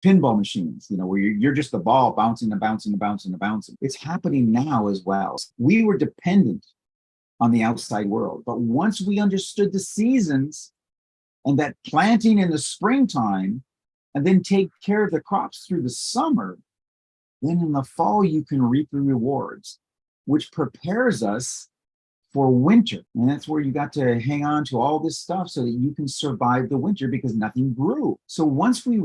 pinball machines, where you're just the ball bouncing and bouncing and bouncing and bouncing. It's happening now as well. We were dependent on the outside world. But once we understood the seasons and that planting in the springtime and then take care of the crops through the summer, then in the fall you can reap the rewards, which prepares us for winter. And that's where you got to hang on to all this stuff so that you can survive the winter because nothing grew. So once we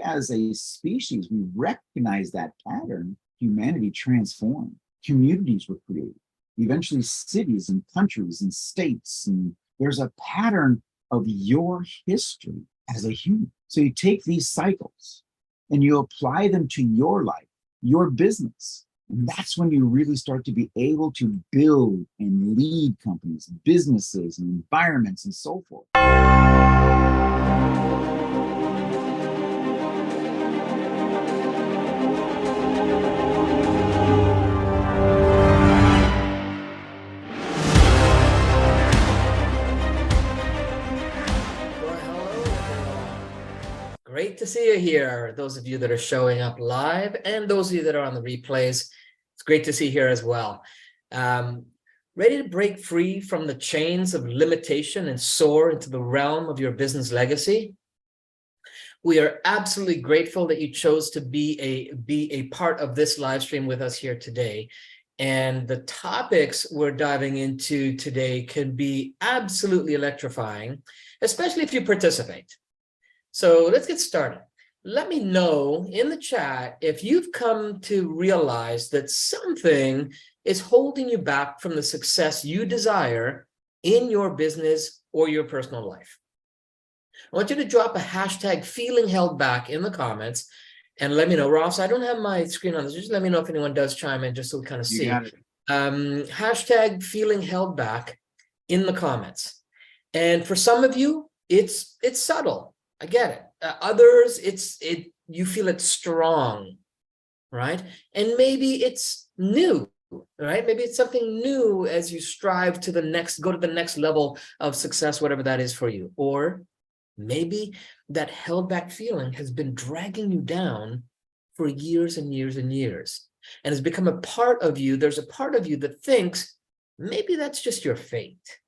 as a species, we recognize that pattern, humanity transformed. Communities were created, eventually cities and countries and states. And there's a pattern of your history as a human. So you take these cycles and you apply them to your life, your business. And that's when you really start to be able to build and lead companies, businesses, and environments, and so forth. Great to see you here, those of you that are showing up live and those of you that are on the replays. It's great to see you here as well. Ready to break free from the chains of limitation and soar into the realm of your business legacy? We are absolutely grateful that you chose to be a part of this live stream with us here today. And the topics we're diving into today can be absolutely electrifying, especially if you participate. So let's get started. Let me know in the chat if you've come to realize that something is holding you back from the success you desire in your business or your personal life. I want you to drop a hashtag feeling held back in the comments and let me know. Ross, I don't have my screen on this. Just let me know if anyone does chime in just so we kind of see. Hashtag feeling held back in the comments. And for some of you, it's subtle. I get it. Others, you feel it's strong, right? And maybe it's new, right? Maybe it's something new as you strive to go to the next level of success, whatever that is for you. Or maybe that held back feeling has been dragging you down for years and years and years and has become a part of you. There's a part of you that thinks maybe that's just your fate.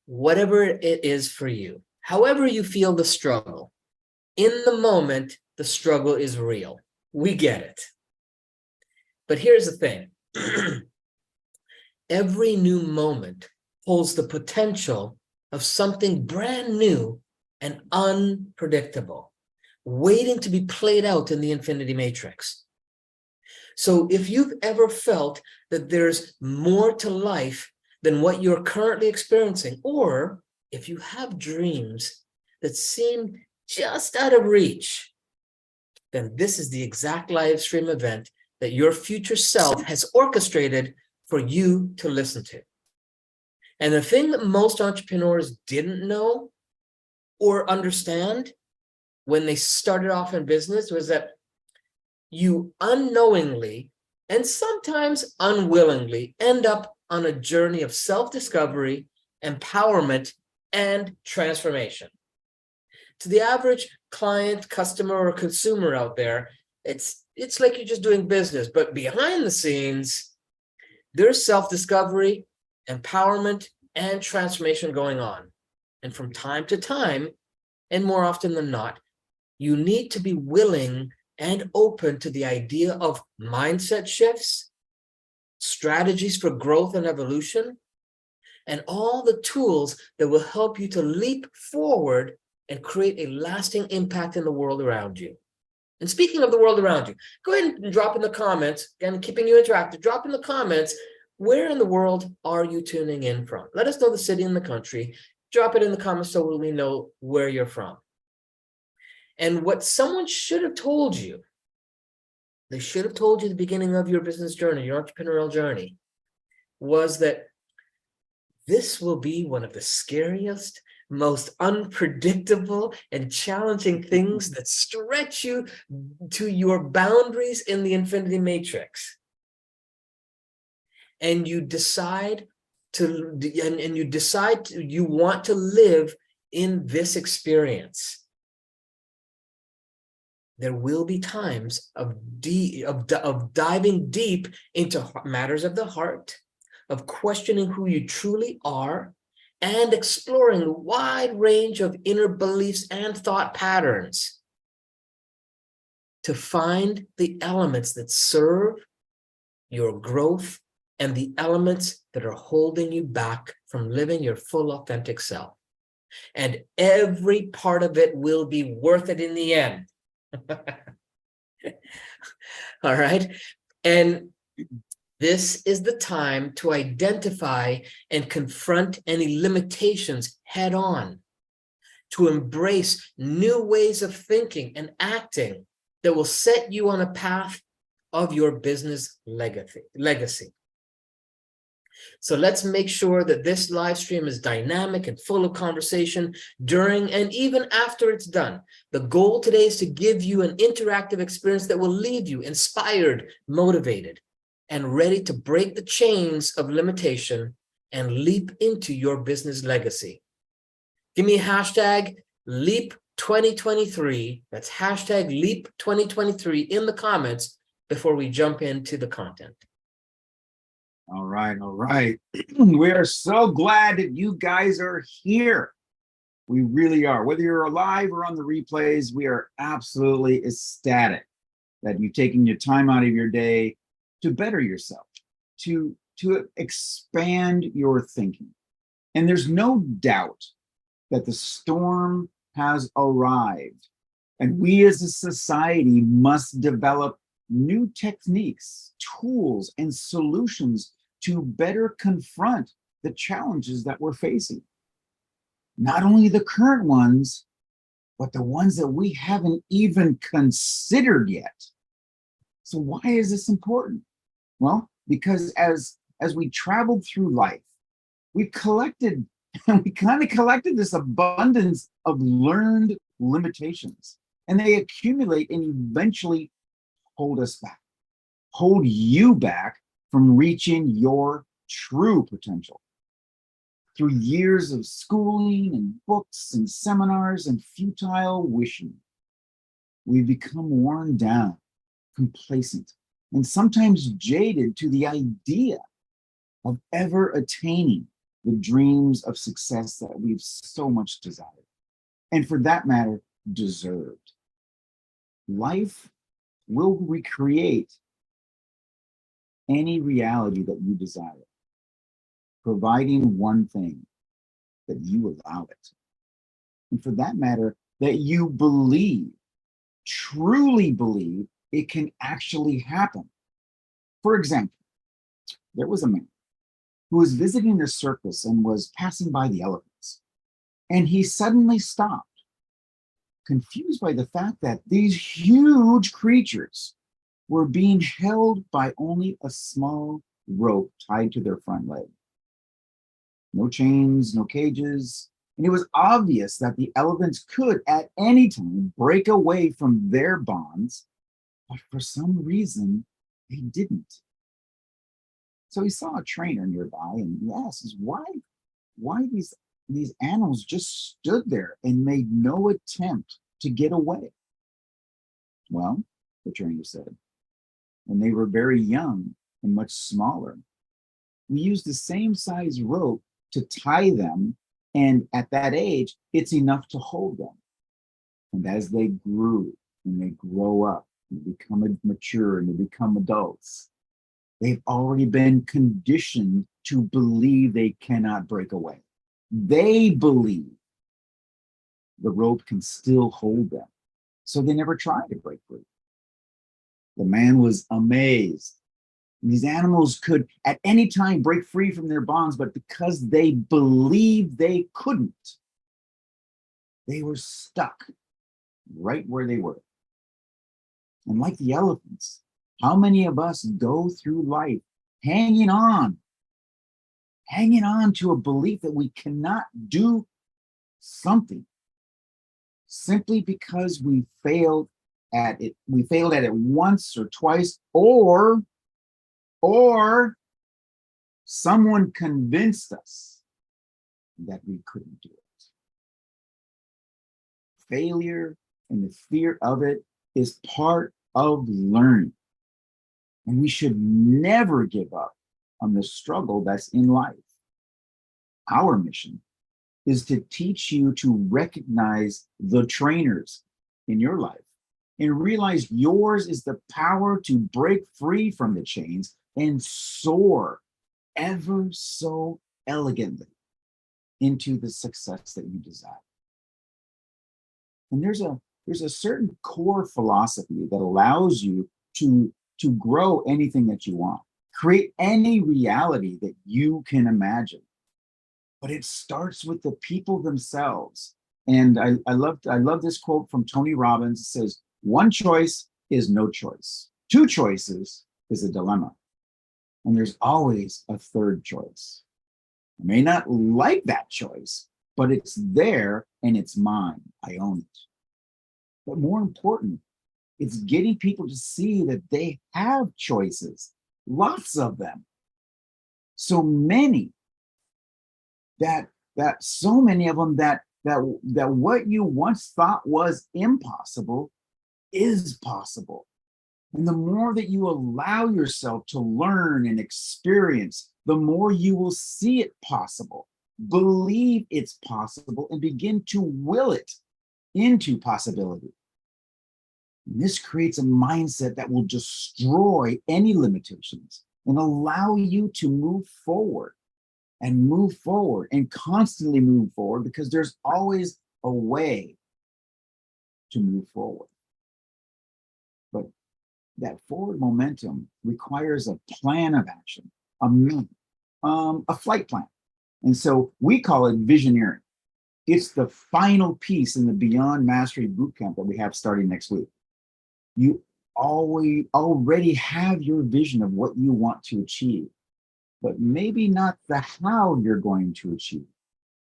Whatever it is for you. However you feel the struggle, in the moment, the struggle is real. We get it. But here's the thing. Every new moment holds the potential of something brand new and unpredictable, waiting to be played out in the infinity matrix. So if you've ever felt that there's more to life than what you're currently experiencing, or if you have dreams that seem just out of reach, then this is the exact live stream event that your future self has orchestrated for you to listen to. And the thing that most entrepreneurs didn't know or understand when they started off in business was that you unknowingly and sometimes unwillingly end up on a journey of self-discovery, empowerment, and transformation. To the average client, customer, or consumer out there, it's like you're just doing business, but behind the scenes, there's self-discovery, empowerment, and transformation going on. And from time to time, and more often than not, you need to be willing and open to the idea of mindset shifts, strategies for growth and evolution, and all the tools that will help you to leap forward and create a lasting impact in the world around you. And speaking of the world around you, go ahead and drop in the comments, again, keeping you interactive, drop in the comments, where in the world are you tuning in from? Let us know the city and the country. Drop it in the comments so we know where you're from. And what someone should have told you, they should have told you at the beginning of your business journey, your entrepreneurial journey, was that this will be one of the scariest, most unpredictable and challenging things that stretch you to your boundaries in the infinity matrix. And you decide you want to live in this experience. there will be times of diving deep into matters of the heart, of questioning who you truly are, and exploring a wide range of inner beliefs and thought patterns to find the elements that serve your growth and the elements that are holding you back from living your full authentic self. And every part of it will be worth it in the end. All right. And this is the time to identify and confront any limitations head on, to embrace new ways of thinking and acting that will set you on a path of your business legacy. So let's make sure that this live stream is dynamic and full of conversation during and even after it's done. The goal today is to give you an interactive experience that will leave you inspired, motivated, and ready to break the chains of limitation and leap into your business legacy. Give me a hashtag LEAP2023. That's hashtag LEAP2023 in the comments before we jump into the content. All right, all right. We are so glad that you guys are here. We really are. Whether you're alive or on the replays, we are absolutely ecstatic that you've taken your time out of your day to better yourself, to expand your thinking. And there's no doubt that the storm has arrived, and we as a society must develop new techniques, tools, and solutions to better confront the challenges that we're facing. Not only the current ones, but the ones that we haven't even considered yet. So why is this important? Well, because as we traveled through life, we kind of collected this abundance of learned limitations, and they accumulate and eventually hold us back, hold you back from reaching your true potential. Through years of schooling and books and seminars and futile wishing, we've become worn down, complacent, and sometimes jaded to the idea of ever attaining the dreams of success that we've so much desired, and for that matter, deserved. Life will recreate any reality that you desire, providing one thing, that you allow it. And for that matter, that you believe, truly believe it can actually happen. For example, there was a man who was visiting the circus and was passing by the elephants, and he suddenly stopped, confused by the fact that these huge creatures were being held by only a small rope tied to their front leg. No chains, no cages, and it was obvious that the elephants could at any time break away from their bonds, but for some reason, they didn't. So he saw a trainer nearby and he asked, why these animals just stood there and made no attempt to get away? Well, the trainer said, when they were very young and much smaller, we used the same size rope to tie them, and at that age, it's enough to hold them. And as they grew and they grow up and become mature and they become adults, they've already been conditioned to believe they cannot break away. They believe the rope can still hold them, so they never try to break free. The man was amazed. These animals could at any time break free from their bonds, but because they believed they couldn't, they were stuck right where they were. And like the elephants, how many of us go through life hanging on to a belief that we cannot do something simply because we failed at it. We failed at it once or twice, or someone convinced us that we couldn't do it. Failure and the fear of it is part of learning. And we should never give up on the struggle that's in life. Our mission is to teach you to recognize the trainers in your life and realize yours is the power to break free from the chains and soar ever so elegantly into the success that you desire. And there's a certain core philosophy that allows you to grow anything that you want, create any reality that you can imagine. But it starts with the people themselves. And I love this quote from Tony Robbins. It says, one choice is no choice. Two choices is a dilemma. And there's always a third choice. I may not like that choice, but it's there and it's mine. I own it. But more important, it's getting people to see that they have choices, lots of them. So many that so many of them that what you once thought was impossible is possible. And the more that you allow yourself to learn and experience, the more you will see it possible, believe it's possible, and begin to will it into possibility. And this creates a mindset that will destroy any limitations and allow you to move forward and constantly move forward, because there's always a way to move forward. But that forward momentum requires a plan of action, a flight plan. And so we call it visioneering. It's the final piece in the Beyond Mastery Bootcamp that we have starting next week. You already have your vision of what you want to achieve, but maybe not the how you're going to achieve.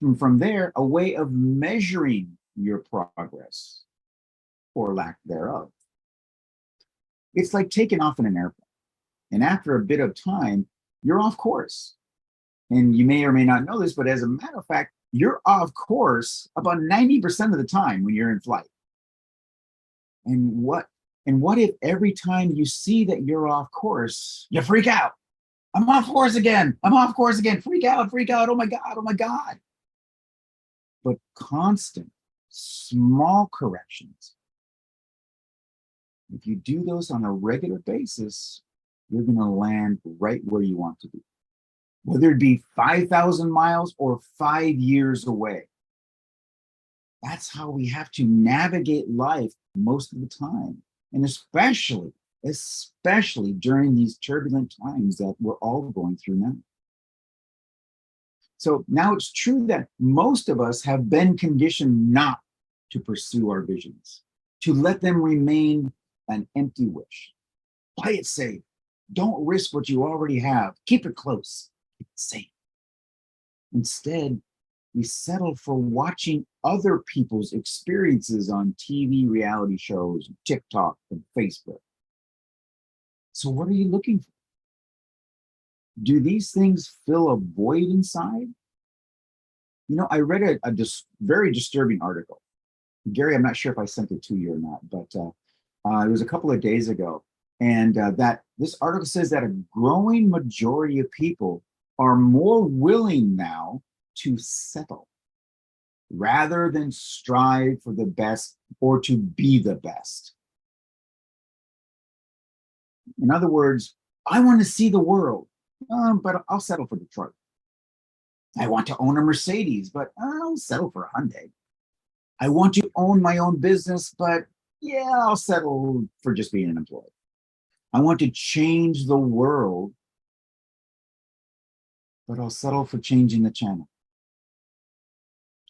And from there, a way of measuring your progress or lack thereof. It's like taking off in an airplane. And after a bit of time, you're off course. And you may or may not know this, but as a matter of fact, you're off course about 90% of the time when you're in flight. And what if every time you see that you're off course, you freak out? I'm off course again. I'm off course again. Freak out, freak out. Oh my God, oh my God. But constant, small corrections. If you do those on a regular basis, you're going to land right where you want to be. Whether it be 5,000 miles or 5 years away. That's how we have to navigate life most of the time. And especially during these turbulent times that we're all going through now. So now it's true that most of us have been conditioned not to pursue our visions, to let them remain an empty wish. Play it safe. Don't risk what you already have. Keep it close. Keep it safe. Instead, we settle for watching other people's experiences on TV reality shows, TikTok, and Facebook. So what are you looking for? Do these things fill a void inside? You know, I read a very disturbing article. Gary, I'm not sure if I sent it to you or not, but it was a couple of days ago. And that this article says that a growing majority of people are more willing now to settle rather than strive for the best or to be the best. In other words, I want to see the world, but I'll settle for Detroit. I want to own a Mercedes, but I'll settle for a Hyundai. I want to own my own business, but yeah, I'll settle for just being an employee. I want to change the world, but I'll settle for changing the channel.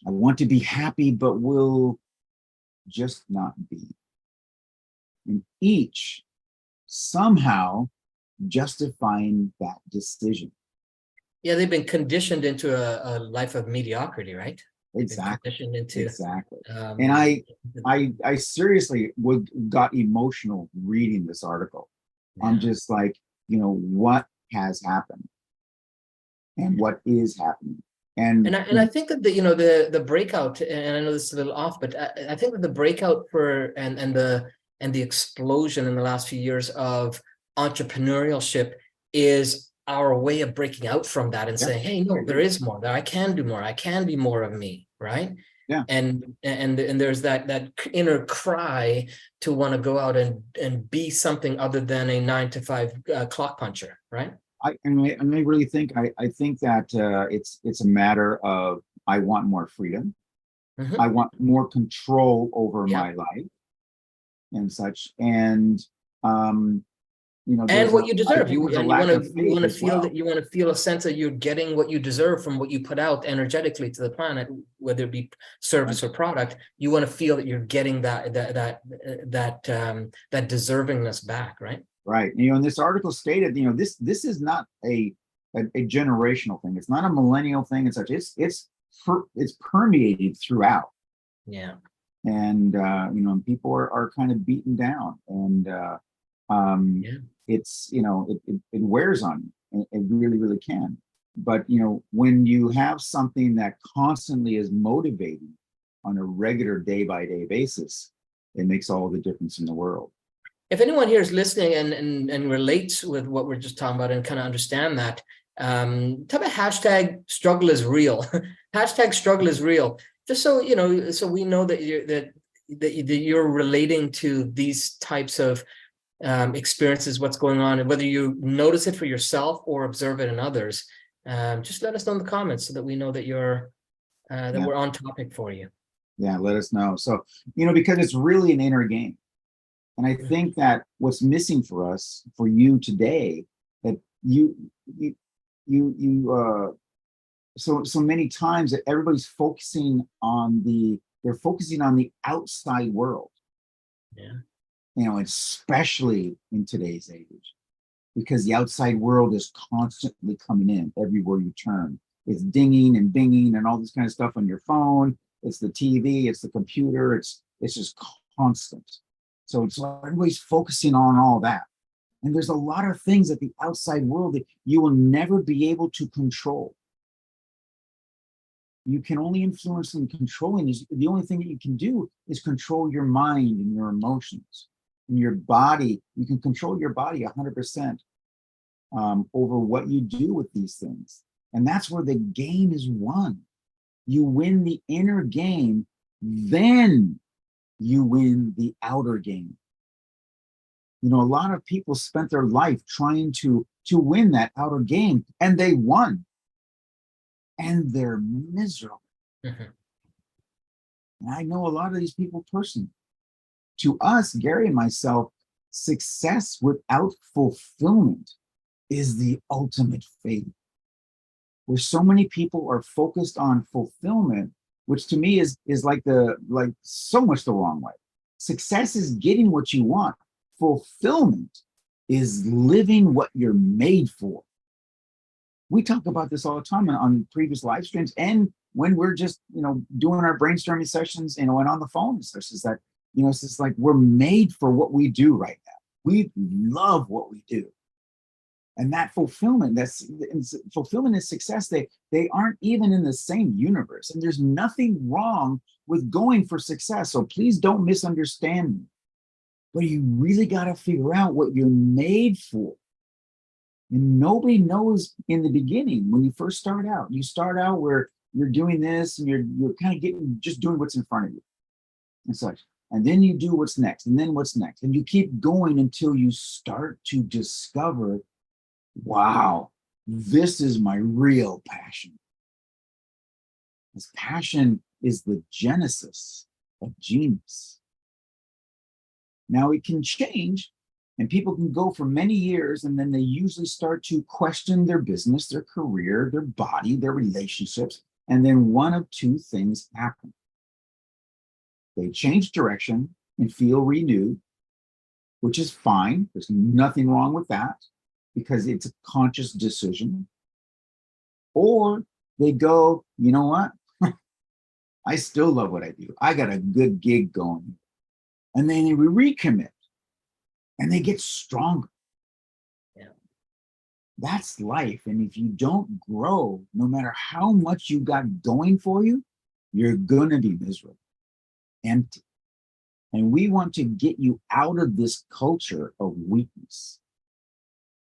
I want to be happy, but will just not be. And each somehow justifying that decision. Yeah, they've been conditioned into a life of mediocrity, right? Exactly. Conditioned into, exactly. And I seriously got emotional reading this article. Yeah. I'm just like, you know, what has happened and what is happening. And I think that the breakout, and I know this is a little off, but I think that the breakout for and the and the explosion in the last few years of entrepreneurship is our way of breaking out from that and saying, hey, no, there is more, that I can do more, I can be more of me, right? Yeah. And there's that inner cry to want to go out and be something other than a 9-to-5 clock puncher, right? I really think I think that it's a matter of, I want more freedom. Mhm. I want more control over Yeah. my life and such. And And what you deserve. You want to feel that you want to feel a sense that you're getting what you deserve from what you put out energetically to the planet, whether it be service or product. You want to feel that you're getting that deservingness back, right? Right. And this article stated, this is not a generational thing. It's not a millennial thing and such. It's permeated throughout. Yeah. And people are kind of beaten down, and it's it wears on you. It really, really can. But when you have something that constantly is motivating on a regular day-by-day basis, it makes all the difference in the world. If anyone here is listening and relates with what we're just talking about and kind of understand that, type of hashtag struggle is real. Hashtag struggle is real. Just so so we know that you're relating to these types of experiences, what's going on, and whether you notice it for yourself or observe it in others. Just let us know in the comments so that we know that you're that we're on topic for you. Yeah, let us know. So because it's really an inner game. And I think that what's missing for us, for you today, that so many times that everybody's focusing on they're focusing on the outside world. Yeah. Especially in today's age, because the outside world is constantly coming in everywhere you turn. It's dinging and binging and all this kind of stuff on your phone. It's the TV, it's the computer, it's just constant. So everybody's focusing on all that. And there's a lot of things at the outside world that you will never be able to control. You can only influence and controlling. The only thing that you can do is control your mind and your emotions and your body. You can control your body 100% over what you do with these things. And that's where the game is won. You win the inner game, then you win the outer game. A lot of people spent their life trying to win that outer game, and they won. And they're miserable. Mm-hmm. And I know a lot of these people personally. To us, Gary and myself, success without fulfillment is the ultimate fate. Where so many people are focused on fulfillment, which to me is like so much the wrong way. Success is getting what you want. Fulfillment is living what you're made for. We talk about this all the time on previous live streams, and when we're just doing our brainstorming sessions, and on the phone sessions, that it's just like we're made for what we do right now. We love what we do. And that fulfillment and success, they aren't even in the same universe. And there's nothing wrong with going for success. So please don't misunderstand me. But you really got to figure out what you're made for. And nobody knows in the beginning when you first start out. You start out where you're doing this and you're kind of just doing what's in front of you and such. And then you do what's next, and then what's next. And you keep going until you start to discover, wow, this is my real passion. This passion is the genesis of genius. Now it can change, and people can go for many years, and then they usually start to question their business, their career, their body, their relationships, and then one of two things happen. They change direction and feel renewed, which is fine. There's nothing wrong with that because it's a conscious decision. Or they go, you know what? I still love what I do. I got a good gig going. And then they recommit and they get stronger. Yeah. That's life. And if you don't grow, no matter how much you got going for you, you're going to be miserable, empty. And we want to get you out of this culture of weakness.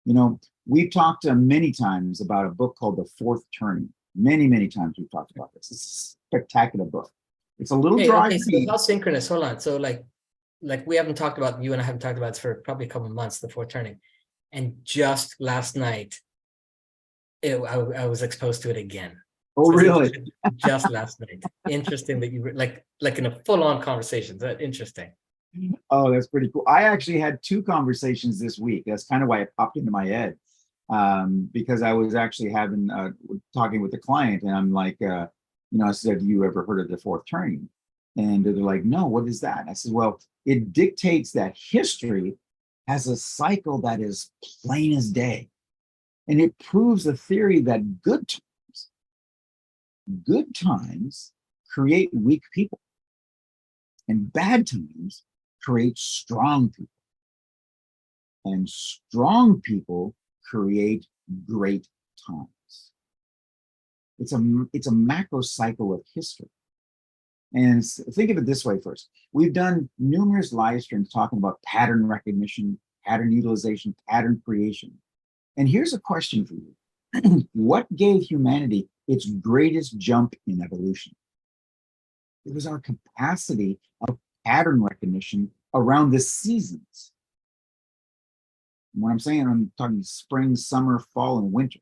You know, we've talked many times about a book called The Fourth Turning. Many times we've talked about this. It's a spectacular book. It's a little dry. Okay, so how synchronous? Hold on. So like we haven't talked about, you and I haven't talked about this for probably a couple of months, The Fourth Turning. And just last night, I was exposed to it again. Oh, So really? Just last night. Interesting that you were like in a full-on conversation. That interesting. Oh, that's pretty cool. I actually had 2 conversations this week. That's kind of why it popped into my head, because I was actually talking with the client, and I'm like, I said, "Have you ever heard of The Fourth Turning?" And they're like, "No, what is that?" And I said, "Well, it dictates that history has a cycle that is plain as day, and it proves the theory that good times create weak people, and bad times create strong people, and strong people create great times." It's a macro cycle of history. And think of it this way first. We've done numerous live streams talking about pattern recognition, pattern utilization, pattern creation. And here's a question for you. What gave humanity its greatest jump in evolution? It was our capacity of pattern recognition around the seasons. And when I'm saying, I'm talking spring, summer, fall, and winter.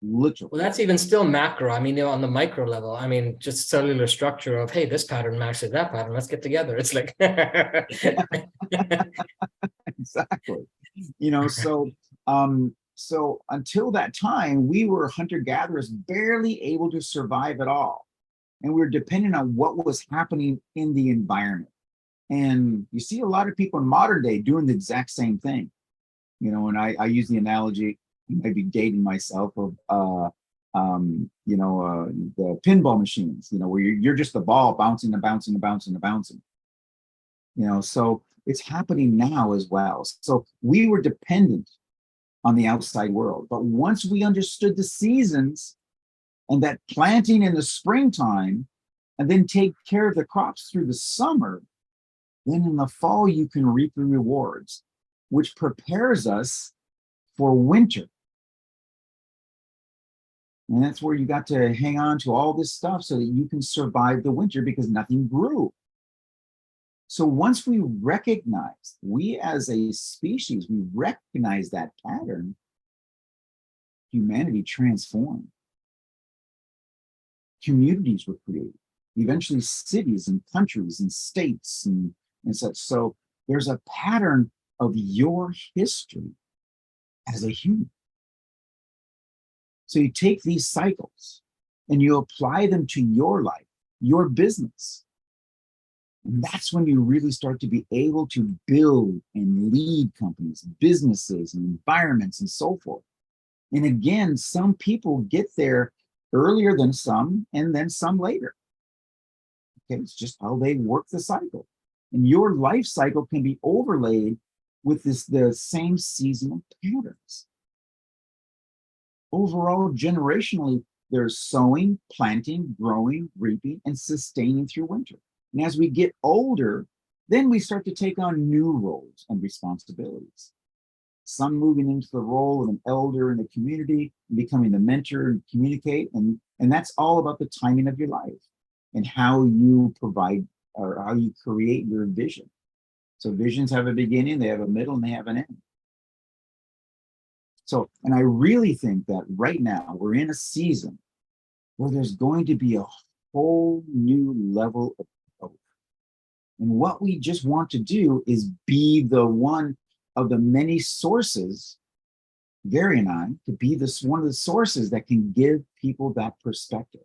Literally. Well, that's even still macro. I mean, on the micro level, I mean, just cellular structure of, hey, this pattern matches that pattern. Let's get together. It's like Exactly. So until that time, we were hunter-gatherers, barely able to survive at all. And we were dependent on what was happening in the environment. And you see a lot of people in modern day doing the exact same thing. And I use the analogy, maybe dating myself, of the pinball machines, where you're just the ball bouncing and bouncing and bouncing and bouncing. So it's happening now as well. So we were dependent on the outside world. But once we understood the seasons, and that planting in the springtime, and then take care of the crops through the summer, then in the fall you can reap the rewards, which prepares us for winter. And that's where you got to hang on to all this stuff so that you can survive the winter, because nothing grew. So once we as a species, we recognize that pattern, humanity transformed. Communities were created, eventually cities and countries and states and such. So there's a pattern of your history as a human. So you take these cycles and you apply them to your life, your business. And that's when you really start to be able to build and lead companies, businesses, and environments, and so forth. And again, some people get there earlier than some, and then some later. Okay, it's just how they work the cycle. And your life cycle can be overlaid with the same seasonal patterns. Overall, generationally, there's sowing, planting, growing, reaping, and sustaining through winter. And as we get older, then we start to take on new roles and responsibilities. Some moving into the role of an elder in the community, becoming the mentor and communicate. And that's all about the timing of your life and how you provide, or how you create your vision. So visions have a beginning, they have a middle, and they have an end. So, and I really think that right now we're in a season where there's going to be a whole new level of growth. And what we just want to do is be the one of the many sources, Gary and I, to be one of the sources that can give people that perspective.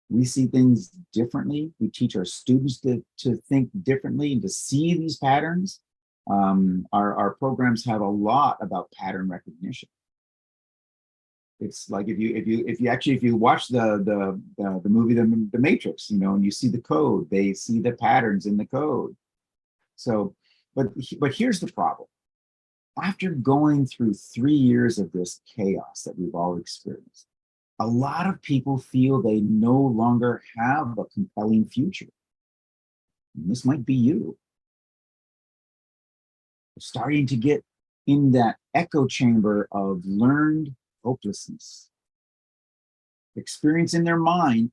We see things differently. We teach our students to think differently and to see these patterns. Our programs have a lot about pattern recognition. It's like if you watch the movie The Matrix, and you see the code, they see the patterns in the code. So, but here's the problem. After going through 3 years of this chaos that we've all experienced, a lot of people feel they no longer have a compelling future. And this might be you. Starting to get in that echo chamber of learned hopelessness. Experience in their mind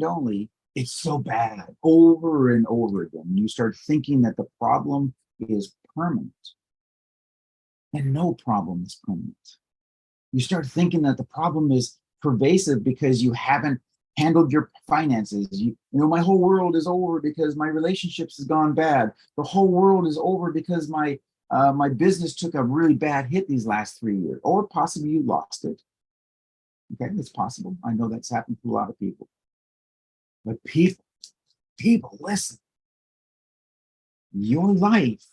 only, it's so bad over and over again. You start thinking that the problem is permanent. And no problem is permanent. You start thinking that the problem is pervasive because you haven't handled your finances. You know, my whole world is over because my relationships has gone bad. The whole world is over because my business took a really bad hit these last 3 years, or possibly you lost it. Okay, it's possible. I know that's happened to a lot of people. But people, listen. Your life,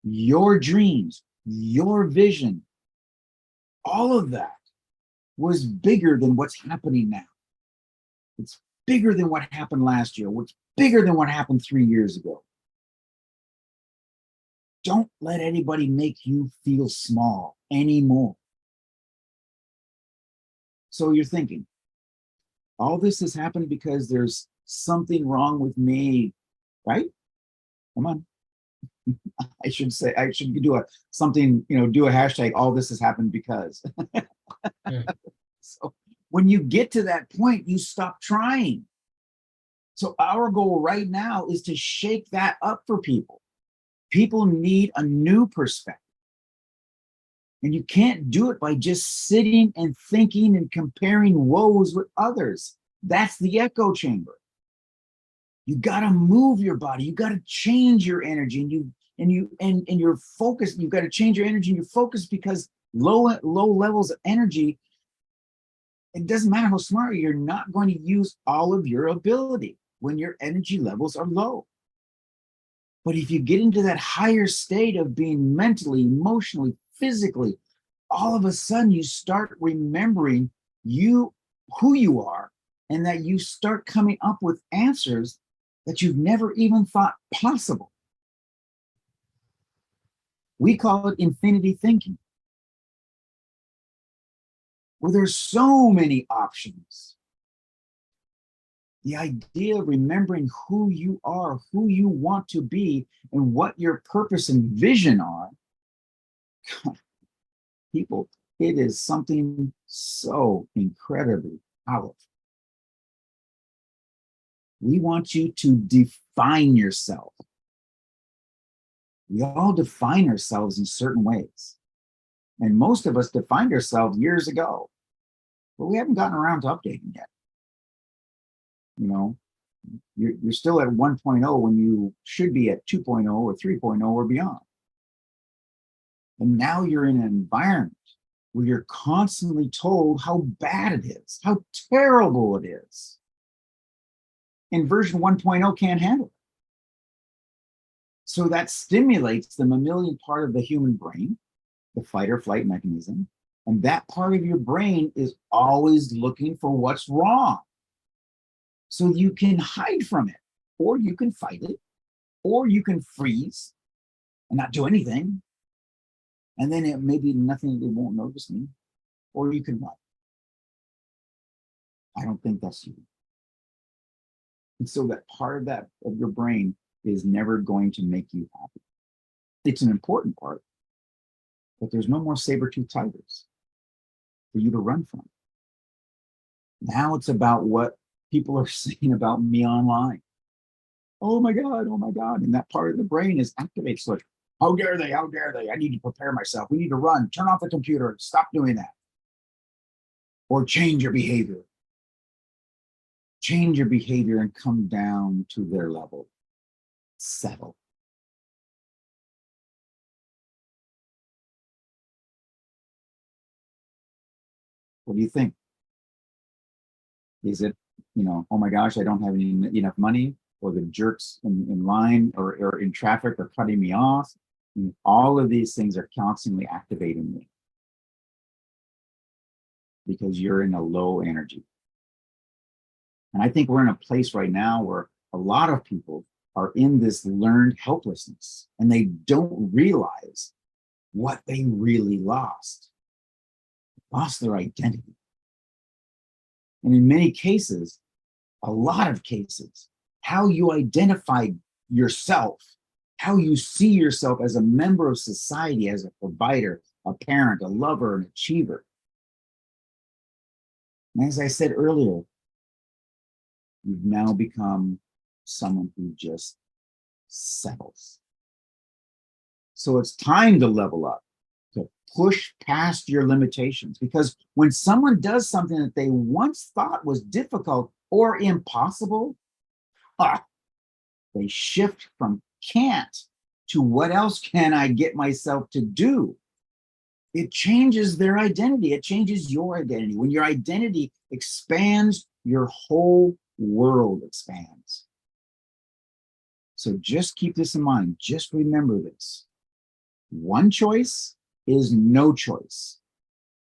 your dreams, your vision, all of that was bigger than what's happening now. It's bigger than what happened last year. What's bigger than what happened 3 years ago. Don't let anybody make you feel small anymore. So you're thinking, all this has happened because there's something wrong with me, right? Come on. I should do a hashtag, all this has happened because. So when you get to that point, you stop trying. So our goal right now is to shake that up for people. People need a new perspective. And you can't do it by just sitting and thinking and comparing woes with others. That's the echo chamber. You got to move your body. You got to change your energy, and your focus. You've got to change your energy and your focus, because low levels of energy, it doesn't matter how smart you're not going to use all of your ability when your energy levels are low. But if you get into that higher state of being mentally, emotionally, physically, all of a sudden you start remembering who you are, and that you start coming up with answers that you've never even thought possible. We call it infinity thinking, where there's so many options. The idea of remembering who you are, who you want to be, and what your purpose and vision are. People, it is something so incredibly powerful. We want you to define yourself. We all define ourselves in certain ways. And most of us defined ourselves years ago, but we haven't gotten around to updating yet. You know, you're still at 1.0 when you should be at 2.0 or 3.0 or beyond. And now you're in an environment where you're constantly told how bad it is, how terrible it is. And version 1.0 can't handle it. So that stimulates the mammalian part of the human brain, the fight or flight mechanism. And that part of your brain is always looking for what's wrong. So you can hide from it, or you can fight it, or you can freeze and not do anything. And then it maybe nothing, it won't notice me. Or you can run. I don't think that's you. And so that part of your brain is never going to make you happy. It's an important part, but there's no more saber-toothed tigers for you to run from. Now it's about what people are saying about me online. Oh my God, oh my God. And that part of the brain is activated. So like, how dare they? How dare they? I need to prepare myself. We need to run. Turn off the computer. Stop doing that. Or change your behavior. Change your behavior and come down to their level. Settle. What do you think? Is it, oh my gosh, I don't have enough money, or the jerks in line or in traffic are cutting me off? And all of these things are constantly activating me because you're in a low energy. And I think we're in a place right now where a lot of people are in this learned helplessness, and they don't realize what they really lost. Lost their identity. And in many cases, a lot of cases, how you identified yourself, how you see yourself as a member of society, as a provider, a parent, a lover, an achiever. And as I said earlier, you've now become someone who just settles. So it's time to level up, to push past your limitations. Because when someone does something that they once thought was difficult or impossible, they shift from can't to what else can I get myself to do? It changes their identity. It changes your identity. When your identity expands, your whole world expands. So just keep this in mind. Just remember this. One choice is no choice.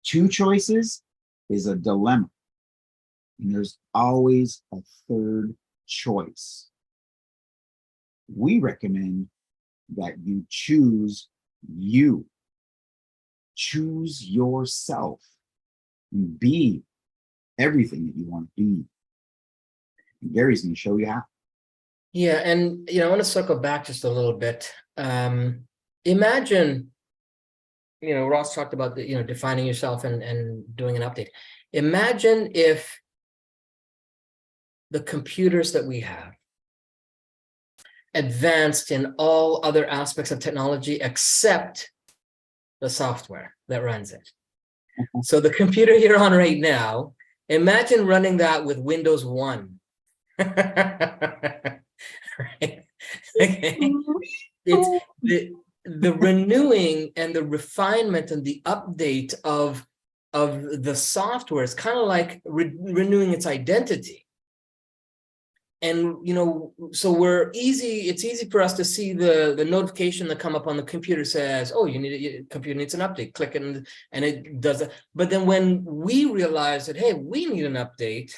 Two choices is a dilemma. And there's always a third choice. We recommend that you choose you. Choose yourself and be everything that you want to be. And Gary's going to show you how. Yeah, and I want to circle back just a little bit. Imagine, Ross talked about the, defining yourself and doing an update. Imagine if the computers that we have advanced in all other aspects of technology except the software that runs it. So the computer you're on right now, imagine running that with Windows 1. Right? Okay. It's the renewing and the refinement and the update of the software is kind of like renewing its identity. And so it's easy for us to see the notification that come up on the computer says, oh, your computer needs an update, click it and it does it. But then when we realize that, hey, we need an update,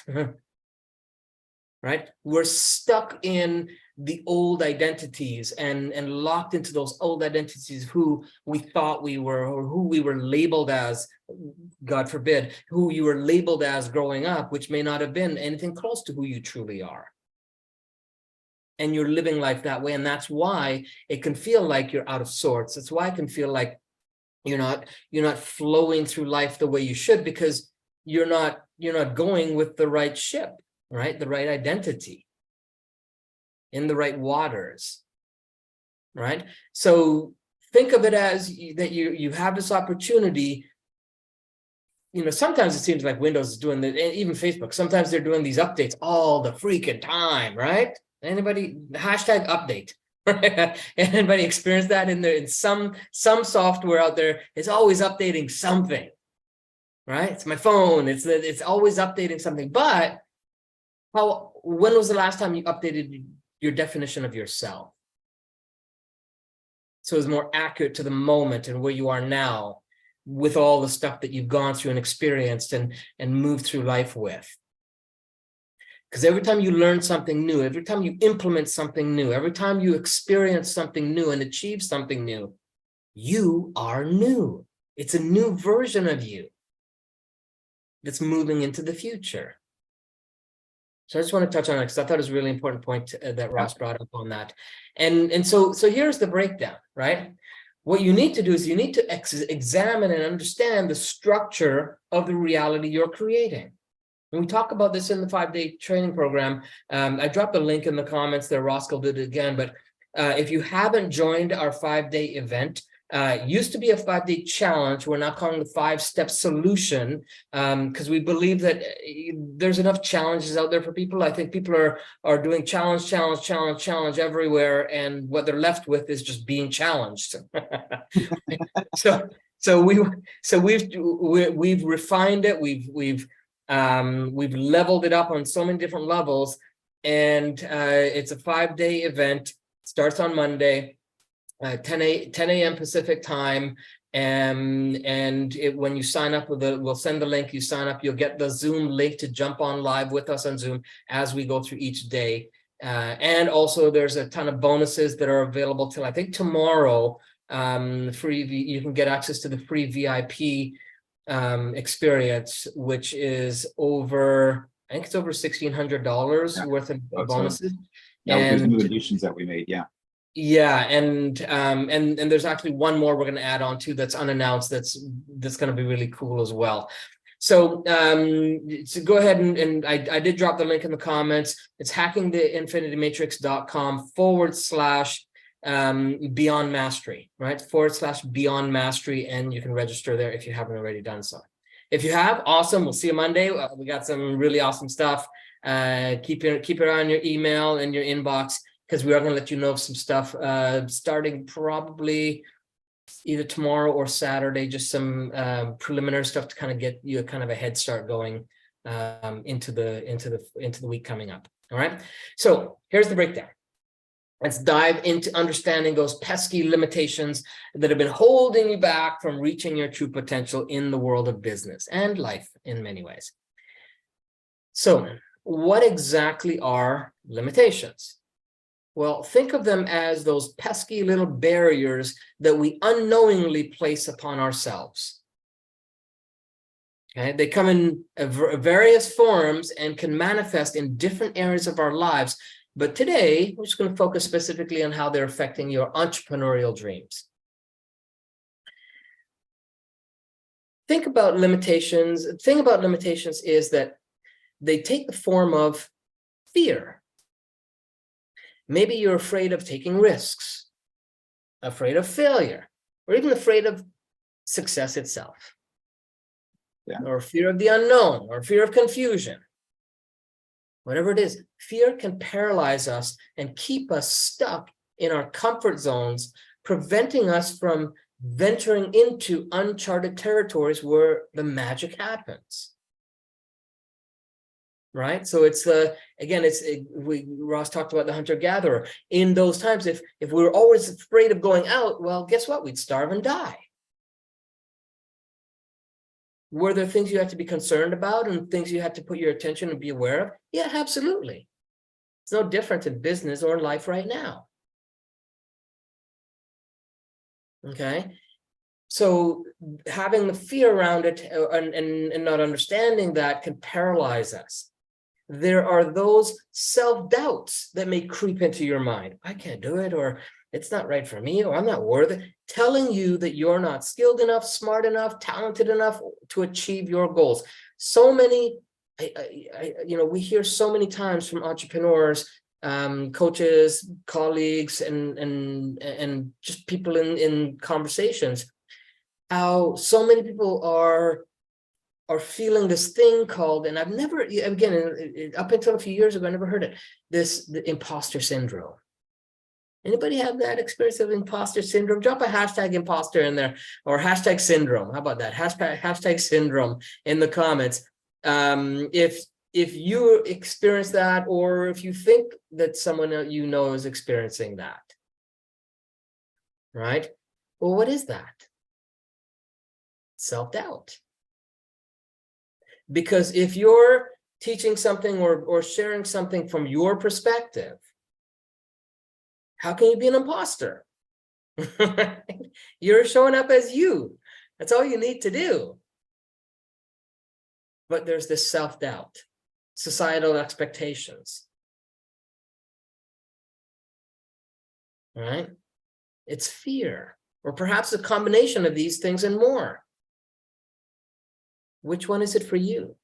right? We're stuck in the old identities and locked into those old identities, who we thought we were, or who we were labeled as, God forbid, who you were labeled as growing up, which may not have been anything close to who you truly are. And you're living life that way. And that's why it can feel like you're out of sorts. That's why it can feel like you're not flowing through life the way you should, because you're not going with the right ship, right? The right identity in the right waters, right? So think of it as that you have this opportunity. Sometimes it seems like Windows is doing even Facebook, sometimes they're doing these updates all the freaking time, right? Anybody hashtag update? Anybody experience that in some software out there? It's always updating something, right? It's my phone. It's always updating something. But when was the last time you updated your definition of yourself? So it's more accurate to the moment and where you are now, with all the stuff that you've gone through and experienced and moved through life with. Because every time you learn something new, every time you implement something new, every time you experience something new and achieve something new, you are new. It's a new version of you that's moving into the future. So I just want to touch on it because I thought it was a really important point that Ross brought up on that. And so here's the breakdown, right? What you need to do is you need to examine and understand the structure of the reality you're creating. And we talk about this in the 5-day training program. I dropped a link in the comments there. Roscoe did it again. But if you haven't joined our 5-day event, it used to be a 5-day challenge. We're now calling the 5-step solution because we believe that there's enough challenges out there for people. I think people are doing challenge everywhere, and what they're left with is just being challenged. So we've refined it. We've leveled it up on so many different levels, and it's a 5-day event. Starts on Monday, 10 a.m. Pacific time, and when you sign up we'll send the link. You sign up, you'll get the Zoom link to jump on live with us on Zoom as we go through each day. And also there's a ton of bonuses that are available till I think tomorrow. Free, you can get access to the free VIP experience, which is over, I think it's over $1,600 worth of bonuses. Yeah, with those new And additions that we made. Yeah. yeah, and there's actually one more we're going to add on to that's unannounced. That's going to be really cool as well. So go ahead and I did drop the link in the comments. It's hackingtheinfinitymatrix.com/beyond mastery, right? /beyond mastery, and you can register there if you haven't already done so. If you have, awesome. We'll see you Monday. We got some really awesome stuff. Keep it on your email and your inbox, because we are going to let you know of some stuff starting probably either tomorrow or Saturday, just some preliminary stuff to kind of get you kind of a head start going into the week coming up. All right. So here's the breakdown. Let's dive into understanding those pesky limitations that have been holding you back from reaching your true potential in the world of business and life in many ways. So what exactly are limitations? Well, think of them as those pesky little barriers that we unknowingly place upon ourselves. Okay, they come in various forms and can manifest in different areas of our lives. But today, we're just going to focus specifically on how they're affecting your entrepreneurial dreams. Think about limitations. The thing about limitations is that they take the form of fear. Maybe you're afraid of taking risks, afraid of failure, or even afraid of success itself. Yeah. Or fear of the unknown, or fear of confusion. Whatever it is, fear can paralyze us and keep us stuck in our comfort zones, preventing us from venturing into uncharted territories where the magic happens. Right? So it's Ross talked about the hunter-gatherer. In those times, if we were always afraid of going out, well, guess what? We'd starve and die. Were there things you had to be concerned about and things you had to put your attention and be aware of? Yeah, absolutely. It's no different in business or in life right now. Okay. So having the fear around it and not understanding that can paralyze us. There are those self-doubts that may creep into your mind. I can't do it, or it's not right for me, or I'm not worthy, telling you that you're not skilled enough, smart enough, talented enough to achieve your goals. So many, we hear so many times from entrepreneurs, coaches, colleagues, and just people in conversations, how so many people are feeling this thing called, and I've never, again, up until a few years ago, I never heard it, the imposter syndrome. Anybody have that experience of imposter syndrome? Drop a hashtag imposter in there, or hashtag syndrome. How about that? Hashtag syndrome in the comments. If you experience that, or if you think that someone you know is experiencing that, right? Well, what is that? Self-doubt. Because if you're teaching something or sharing something from your perspective, how can you be an imposter? You're showing up as you. That's all you need to do. But there's this self-doubt, societal expectations. All right? It's fear, or perhaps a combination of these things and more. Which one is it for you?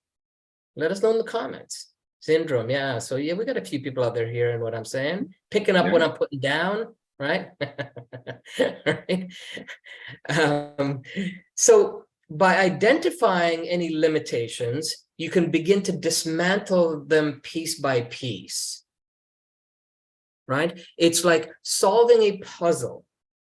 Let us know in the comments. Syndrome, yeah. So yeah, we got a few people out there hearing what I'm saying, picking up what I'm putting down, right? Right? So by identifying any limitations, you can begin to dismantle them piece by piece, right? It's like solving a puzzle.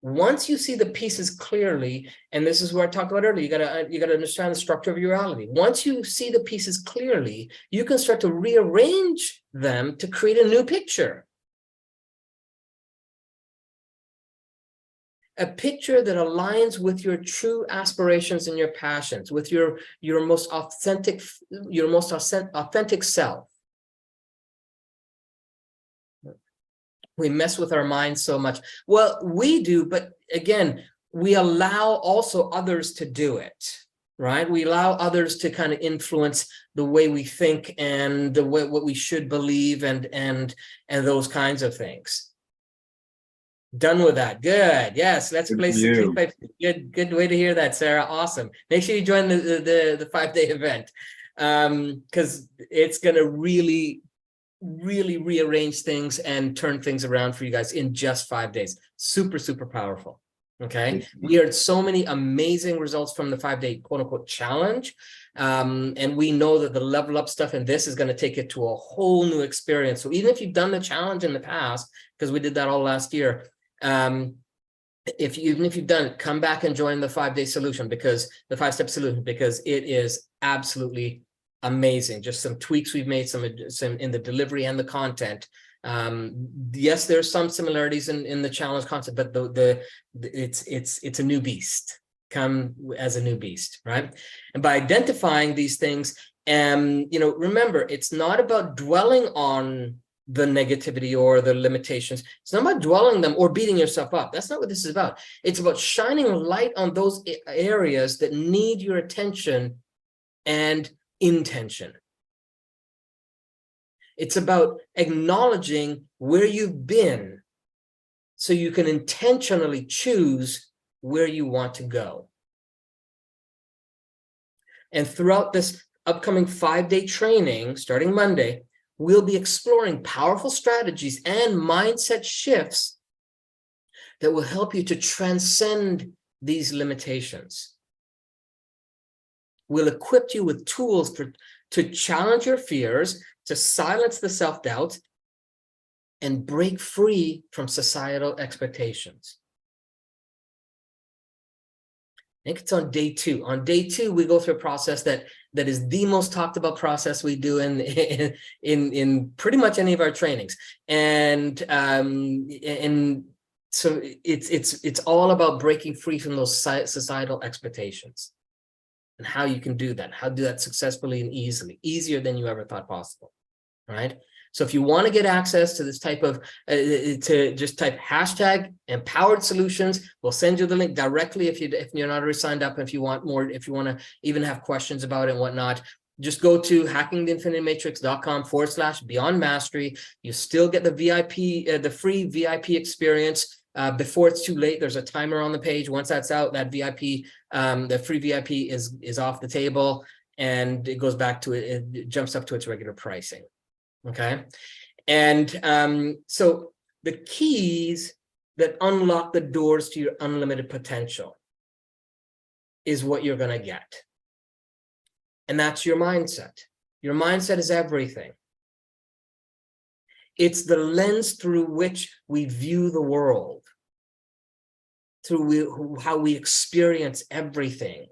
Once you see the pieces clearly, and this is where I talked about earlier, you gotta understand the structure of your reality. Once you see the pieces clearly, you can start to rearrange them to create a new picture. A picture that aligns with your true aspirations and your passions, with your most authentic self. We mess with our minds so much. Well, we do, but again, we allow also others to do it, right? We allow others to kind of influence the way we think and the way what we should believe and those kinds of things. Done with that. Good. Yes, let's Good place for the you. good way to hear that, Sarah. Awesome. Make sure you join the 5-day event, because it's going to really rearrange things and turn things around for you guys in just 5 days. Super, super powerful. Okay. We heard so many amazing results from the 5-day quote unquote challenge. And we know that the level up stuff in this is going to take it to a whole new experience. So even if you've done the challenge in the past, because we did that all last year, even if you've done it, come back and join the 5-day solution, because the 5-step solution, because it is absolutely amazing. Just some tweaks we've made, some in the delivery and the content. Yes, there's some similarities in the challenge concept, but it's a new beast. Come as a new beast, right? And by identifying these things, remember, it's not about dwelling on the negativity or the limitations. It's not about dwelling them or beating yourself up. That's not what this is about. It's about shining a light on those areas that need your attention and intention. It's about acknowledging where you've been so you can intentionally choose where you want to go. And throughout this upcoming 5-day training, starting Monday, we'll be exploring powerful strategies and mindset shifts that will help you to transcend these limitations. We'll equip you with tools to challenge your fears, to silence the self-doubt, and break free from societal expectations. I think it's on day 2. On day 2, we go through a process that is the most talked about process we do in pretty much any of our trainings, and so it's all about breaking free from those societal expectations and how you can do that, how to do that successfully and easily, easier than you ever thought possible, right? So if you want to get access to this type of, to just type hashtag empowered solutions, we'll send you the link directly if you're not already signed up. If you want more, if you want to even have questions about it and whatnot, just go to hackingtheinfinitymatrix.com/beyond mastery. You still get the VIP, the free VIP experience. Before it's too late, there's a timer on the page. Once that's out, that VIP, the free VIP is off the table, and it goes back to it jumps up to its regular pricing. Okay. And so the keys that unlock the doors to your unlimited potential is what you're going to get. And that's your mindset. Your mindset is everything. It's the lens through which we view the world, through how we experience everything,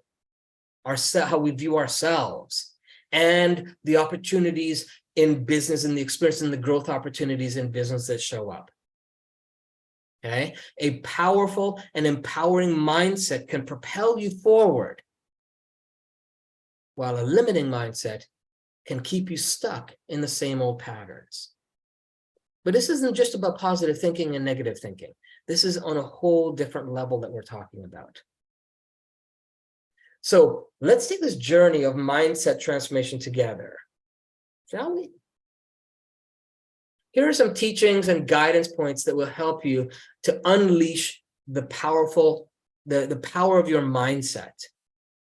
how we view ourselves, and the opportunities in business and the experience and the growth opportunities in business that show up. Okay. A powerful and empowering mindset can propel you forward, while a limiting mindset can keep you stuck in the same old patterns. But this isn't just about positive thinking and negative thinking. This is on a whole different level that we're talking about. So let's take this journey of mindset transformation together, shall we? Here are some teachings and guidance points that will help you to unleash the power of your mindset,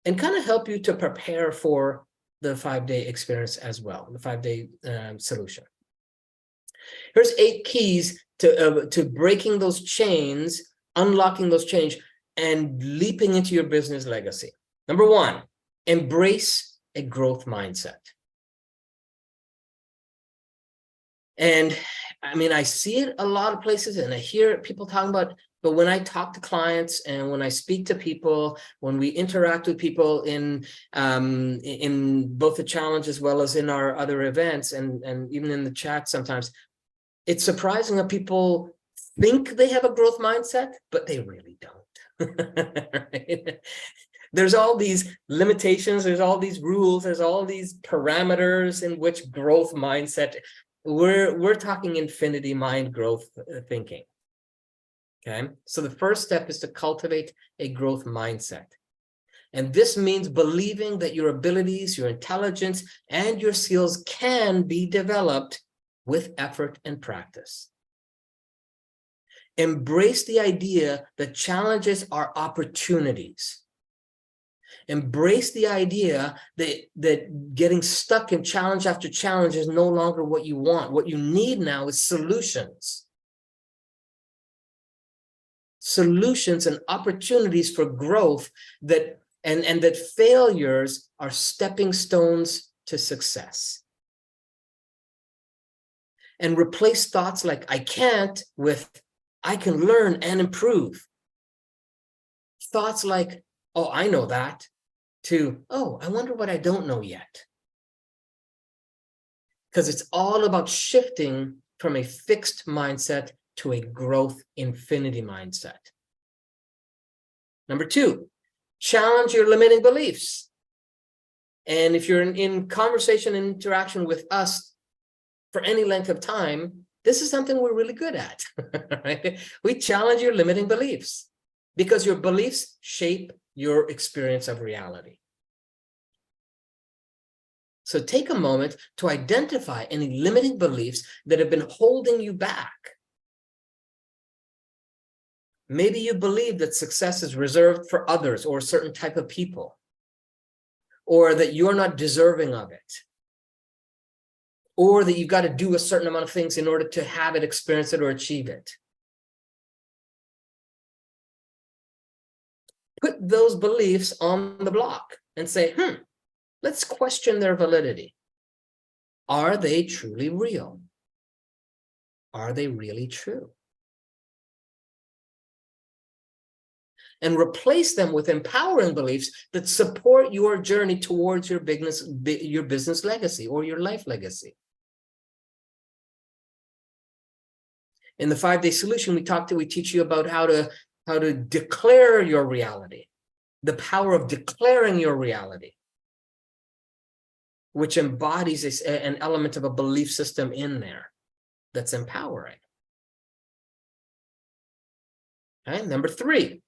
and kind of help you to prepare for the 5-day experience as well, the 5-day solution. Here's 8 keys to breaking those chains, unlocking those chains, and leaping into your business legacy. Number 1, embrace a growth mindset. And I mean, I see it a lot of places, and I hear people talking about, but when I talk to clients and when I speak to people, when we interact with people in both the challenge as well as in our other events, and even in the chat sometimes, it's surprising that people think they have a growth mindset, but they really don't. Right? There's all these limitations, there's all these rules, there's all these parameters in which growth mindset. We're talking infinity mind growth thinking. Okay, so the first step is to cultivate a growth mindset. And this means believing that your abilities, your intelligence, and your skills can be developed with effort and practice. Embrace the idea that challenges are opportunities. Embrace the idea that getting stuck in challenge after challenge is no longer what you want. What you need now is solutions. Solutions and opportunities for growth that and that failures are stepping stones to success. And replace thoughts like I can't with I can learn and improve. Thoughts like, oh, I know that, to, oh, I wonder what I don't know yet. Because it's all about shifting from a fixed mindset to a growth infinity mindset. Number 2, challenge your limiting beliefs. And if you're in conversation and interaction with us for any length of time, this is something we're really good at, right? We challenge your limiting beliefs because your beliefs shape your experience of reality. So take a moment to identify any limiting beliefs that have been holding you back. Maybe you believe that success is reserved for others or a certain type of people, or that you're not deserving of it, or that you've got to do a certain amount of things in order to have it, experience it, or achieve it. Put those beliefs on the block and say, let's question their validity. Are they truly real? Are they really true? And replace them with empowering beliefs that support your journey towards your business legacy or your life legacy. In the 5-day solution, we teach you about how to declare your reality, the power of declaring your reality, which embodies an element of a belief system in there that's empowering. Okay, number 3,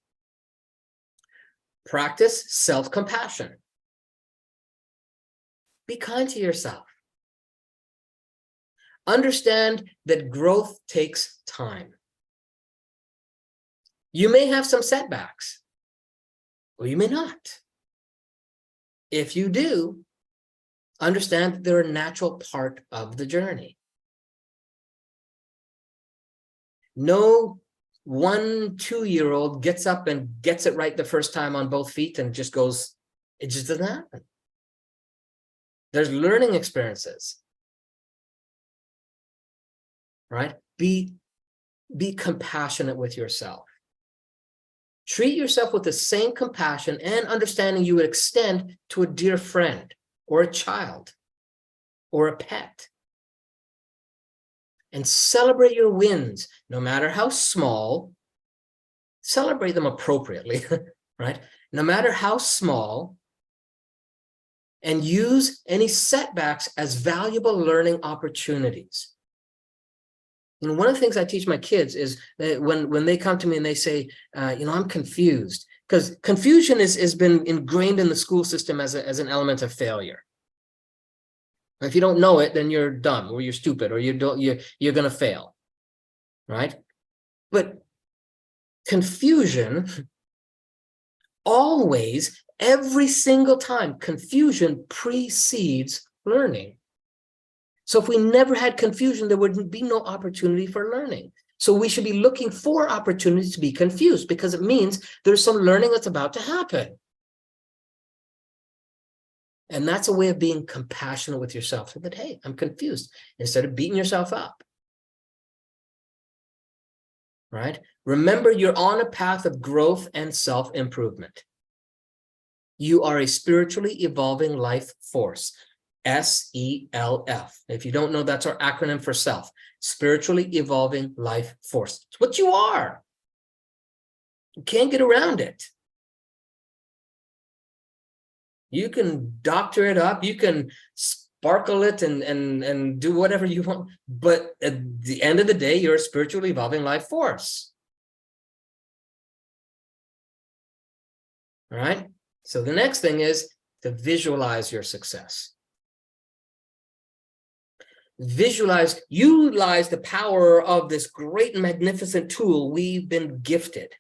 practice self-compassion. Be kind to yourself. Understand that growth takes time. You may have some setbacks, or you may not. If you do, understand that they're a natural part of the journey. No 1-2-year-old gets up and gets it right the first time on both feet and just goes, it just doesn't happen. There's learning experiences. Right? Be compassionate with yourself. Treat yourself with the same compassion and understanding you would extend to a dear friend or a child or a pet. And celebrate your wins, no matter how small. Celebrate them appropriately, right? No matter how small. And use any setbacks as valuable learning opportunities. And one of the things I teach my kids is that when they come to me and they say, I'm confused, because confusion has been ingrained in the school system as an element of failure. If you don't know it, then you're dumb or you're stupid or you're going to fail, right? But confusion always, every single time, confusion precedes learning. So if we never had confusion, there would be no opportunity for learning. So we should be looking for opportunities to be confused because it means there's some learning that's about to happen. And that's a way of being compassionate with yourself. So that, hey, I'm confused, instead of beating yourself up. Right? Remember, you're on a path of growth and self-improvement. You are a spiritually evolving life force. SELF. If you don't know, that's our acronym for self. Spiritually evolving life force. It's what you are. You can't get around it. You can doctor it up. You can sparkle it and do whatever you want. But at the end of the day, you're a spiritually evolving life force. All right? So the next thing is to visualize your success. Visualize, utilize the power of this great and magnificent tool we've been gifted.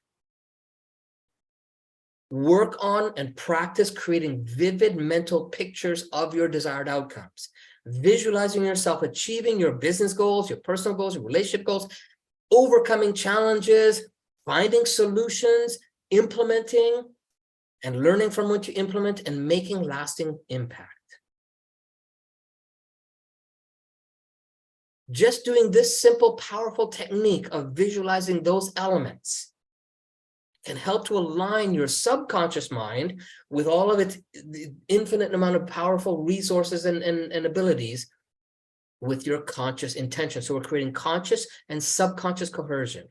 Work on and practice creating vivid mental pictures of your desired outcomes. Visualizing yourself achieving your business goals, your personal goals, your relationship goals, overcoming challenges, finding solutions, implementing, and learning from what you implement and making lasting impact. Just doing this simple, powerful technique of visualizing those elements can help to align your subconscious mind with all of its infinite amount of powerful resources and abilities with your conscious intention. So we're creating conscious and subconscious cohesion.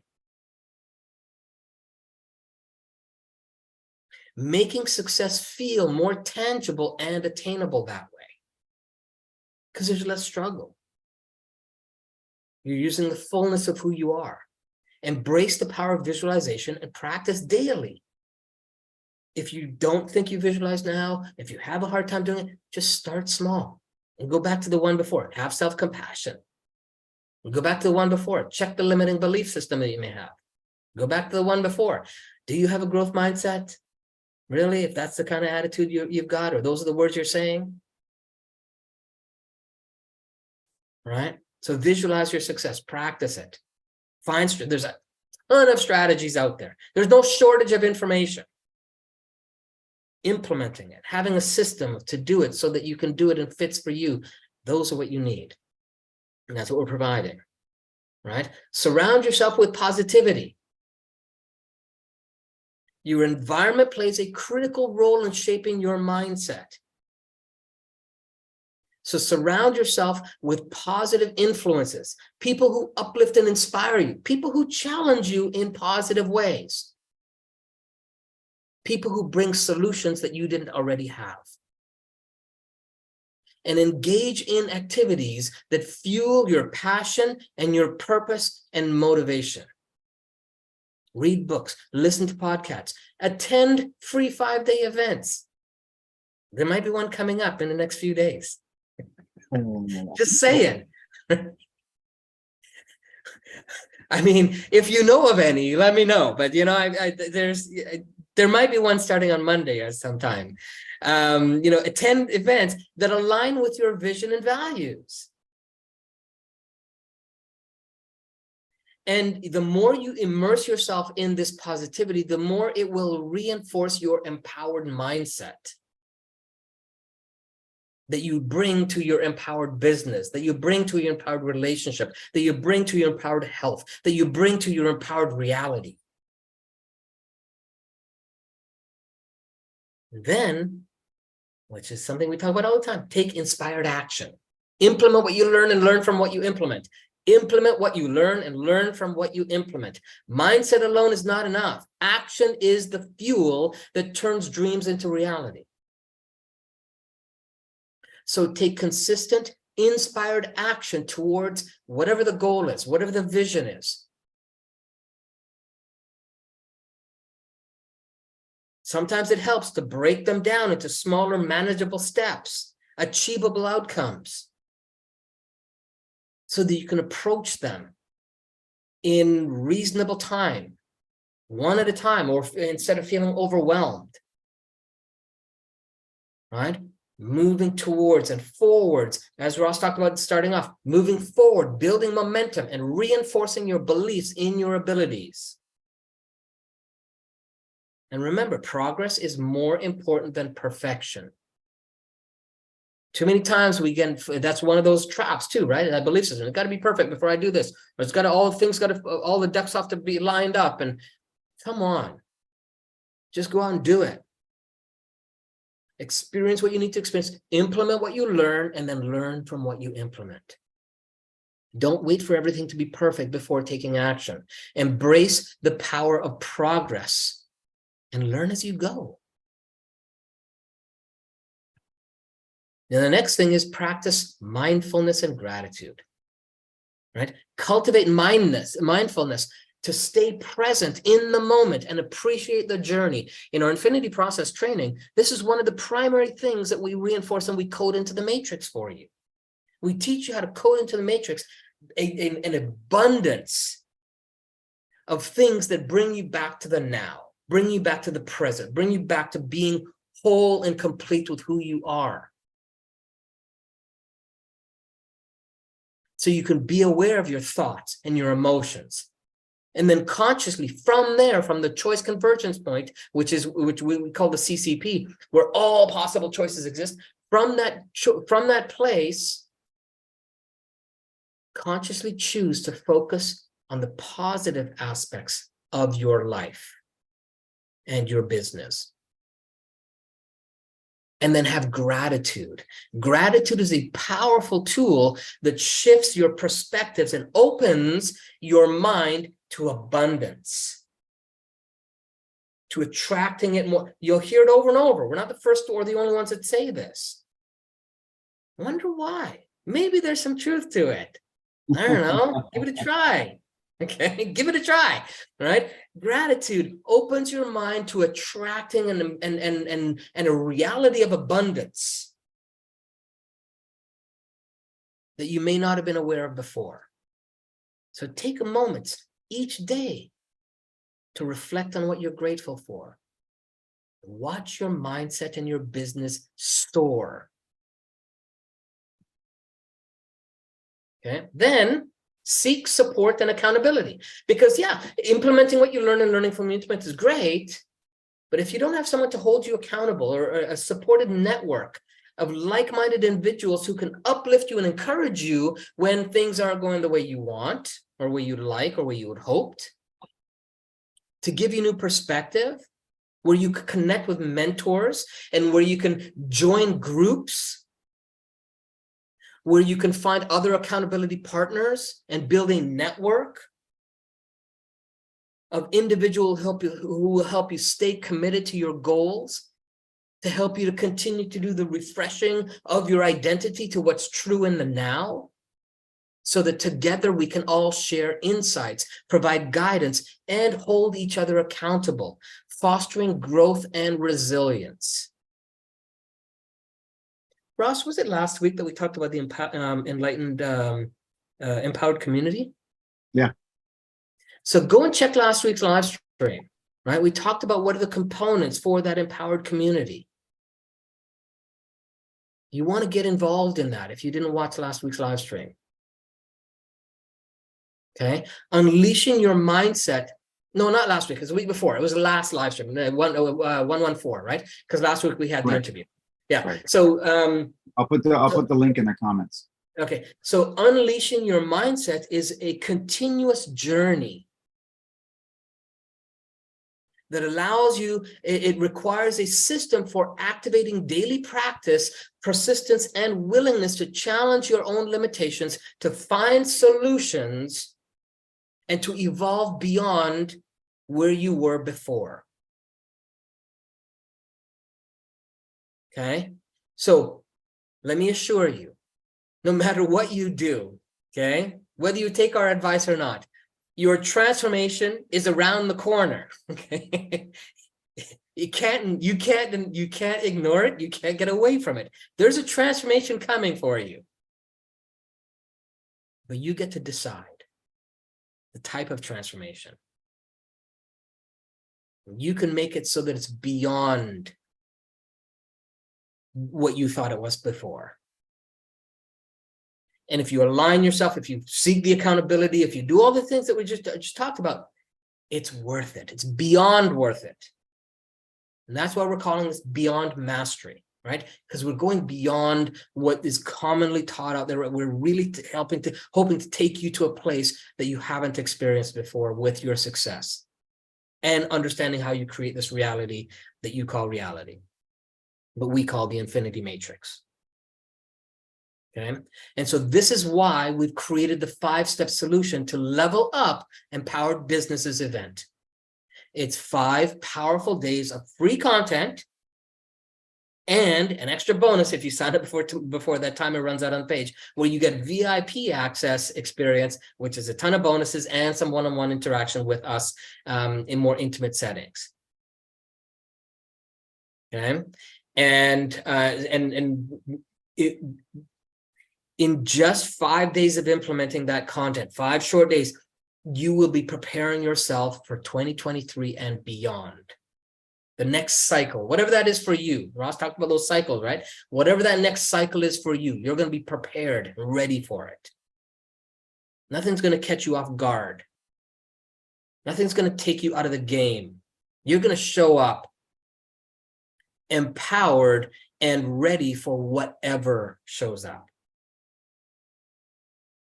Making success feel more tangible and attainable that way, because there's less struggle. You're using the fullness of who you are. Embrace the power of visualization and practice daily. If you don't think you visualize now, if you have a hard time doing it, just start small and go back to the one before. Have self-compassion. Go back to the one before. Check the limiting belief system that you may have. Go back to the one before. Do you have a growth mindset? Really? If that's the kind of attitude you've got, or those are the words you're saying, right? So visualize your success, practice it. There's a ton of strategies out there. There's no shortage of information. Implementing it, having a system to do it so that you can do it and fits for you. Those are what you need. And that's what we're providing, right? Surround yourself with positivity. Your environment plays a critical role in shaping your mindset. So surround yourself with positive influences, people who uplift and inspire you, people who challenge you in positive ways, people who bring solutions that you didn't already have. And engage in activities that fuel your passion and your purpose and motivation. Read books, listen to podcasts, attend free 5-day events. There might be one coming up in the next few days. Just saying. I mean, if you know of any, let me know. But you know, there might be one starting on Monday or sometime. You know, attend events that align with your vision and values. And the more you immerse yourself in this positivity, the more it will reinforce your empowered mindset that you bring to your empowered business, that you bring to your empowered relationship, that you bring to your empowered health, that you bring to your empowered reality. Then, which is something we talk about all the time, take inspired action. Implement what you learn and learn from what you implement. Implement what you learn and learn from what you implement. Mindset alone is not enough. Action is the fuel that turns dreams into reality. So take consistent, inspired action towards whatever the goal is, whatever the vision is. Sometimes it helps to break them down into smaller, manageable steps, achievable outcomes, so that you can approach them in reasonable time, one at a time, or instead of feeling overwhelmed, right? Moving towards and forwards, as Ross talked about starting off, moving forward, building momentum and reinforcing your beliefs in your abilities. And remember, progress is more important than perfection. Too many times we get, that's one of those traps too, right? That belief system, it's got to be perfect before I do this. Or it's got to, all the ducks have to be lined up. And come on, just go out and do it. Experience what you need to experience, implement what you learn, and then learn from what you implement. Don't wait for everything to be perfect before taking action. Embrace the power of progress and learn as you go. Now, the next thing is practice mindfulness and gratitude, right? Cultivate mindfulness to stay present in the moment and appreciate the journey. In our Infinity Process training, this is one of the primary things that we reinforce and we code into the matrix for you. We teach you how to code into the matrix an abundance of things that bring you back to the now, bring you back to the present, bring you back to being whole and complete with who you are. So you can be aware of your thoughts and your emotions. And then consciously from there, from the choice convergence point, which we call the CCP, where all possible choices exist, from that place, consciously choose to focus on the positive aspects of your life and your business. And then have gratitude. Gratitude is a powerful tool that shifts your perspectives and opens your mind to abundance, to attracting it more. You'll hear it over and over. We're not the first or the only ones that say this. I wonder why. Maybe there's some truth to it. I don't know. Give it a try. Okay, give it a try. Right? Gratitude opens your mind to attracting and a reality of abundance that you may not have been aware of before. So take a moment each day to reflect on what you're grateful for. Watch your mindset and your business soar. Okay, then seek support and accountability. Because yeah, implementing what you learn and learning from the internet is great, but if you don't have someone to hold you accountable or a supported network of like-minded individuals who can uplift you and encourage you when things aren't going the way you want, or way you'd like, or way you had hoped, to give you new perspective, where you can connect with mentors and where you can join groups, where you can find other accountability partners and build a network of individuals who will help you stay committed to your goals, to help you to continue to do the refreshing of your identity to what's true in the now, so that together we can all share insights, provide guidance, and hold each other accountable, fostering growth and resilience. Ross, was it last week that we talked about the enlightened, empowered community? Yeah. So go and check last week's live stream, right? We talked about what are the components for that empowered community. You want to get involved in that if you didn't watch last week's live stream. Okay, unleashing your mindset. No, not last week. It was the week before. It was the last live stream, 114, right? Because last week we had the interview. Yeah. Right. So I'll put the link in the comments. Okay. So unleashing your mindset is a continuous journey that allows you. It requires a system for activating daily practice, persistence, and willingness to challenge your own limitations, to find solutions, and to evolve beyond where you were before. Okay, so let me assure you, no matter what you do, okay, whether you take our advice or not, your transformation is around the corner. Okay, you can't ignore it. You can't get away from it. There's a transformation coming for you, but you get to decide the type of transformation. You can make it so that it's beyond what you thought it was before. And if you align yourself, if you seek the accountability, if you do all the things that we just talked about, it's worth it. It's beyond worth it. And that's why we're calling this beyond mastery, right? Because we're going beyond what is commonly taught out there. We're really hoping to take you to a place that you haven't experienced before with your success, and understanding how you create this reality that you call reality, but we call the infinity matrix. Okay, and so this is why we've created the 5-step solution to level up Empowered Businesses event. It's 5 powerful days of free content and an extra bonus if you sign up before that timer runs out on the page, where you get VIP access experience, which is a ton of bonuses and some one-on-one interaction with us in more intimate settings. Okay, and in just 5 days of implementing that content, 5 short days, you will be preparing yourself for 2023 and beyond. The next cycle, whatever that is for you. Ross talked about those cycles, right? Whatever that next cycle is for you, you're going to be prepared and ready for it. Nothing's going to catch you off guard. Nothing's going to take you out of the game. You're going to show up empowered and ready for whatever shows up.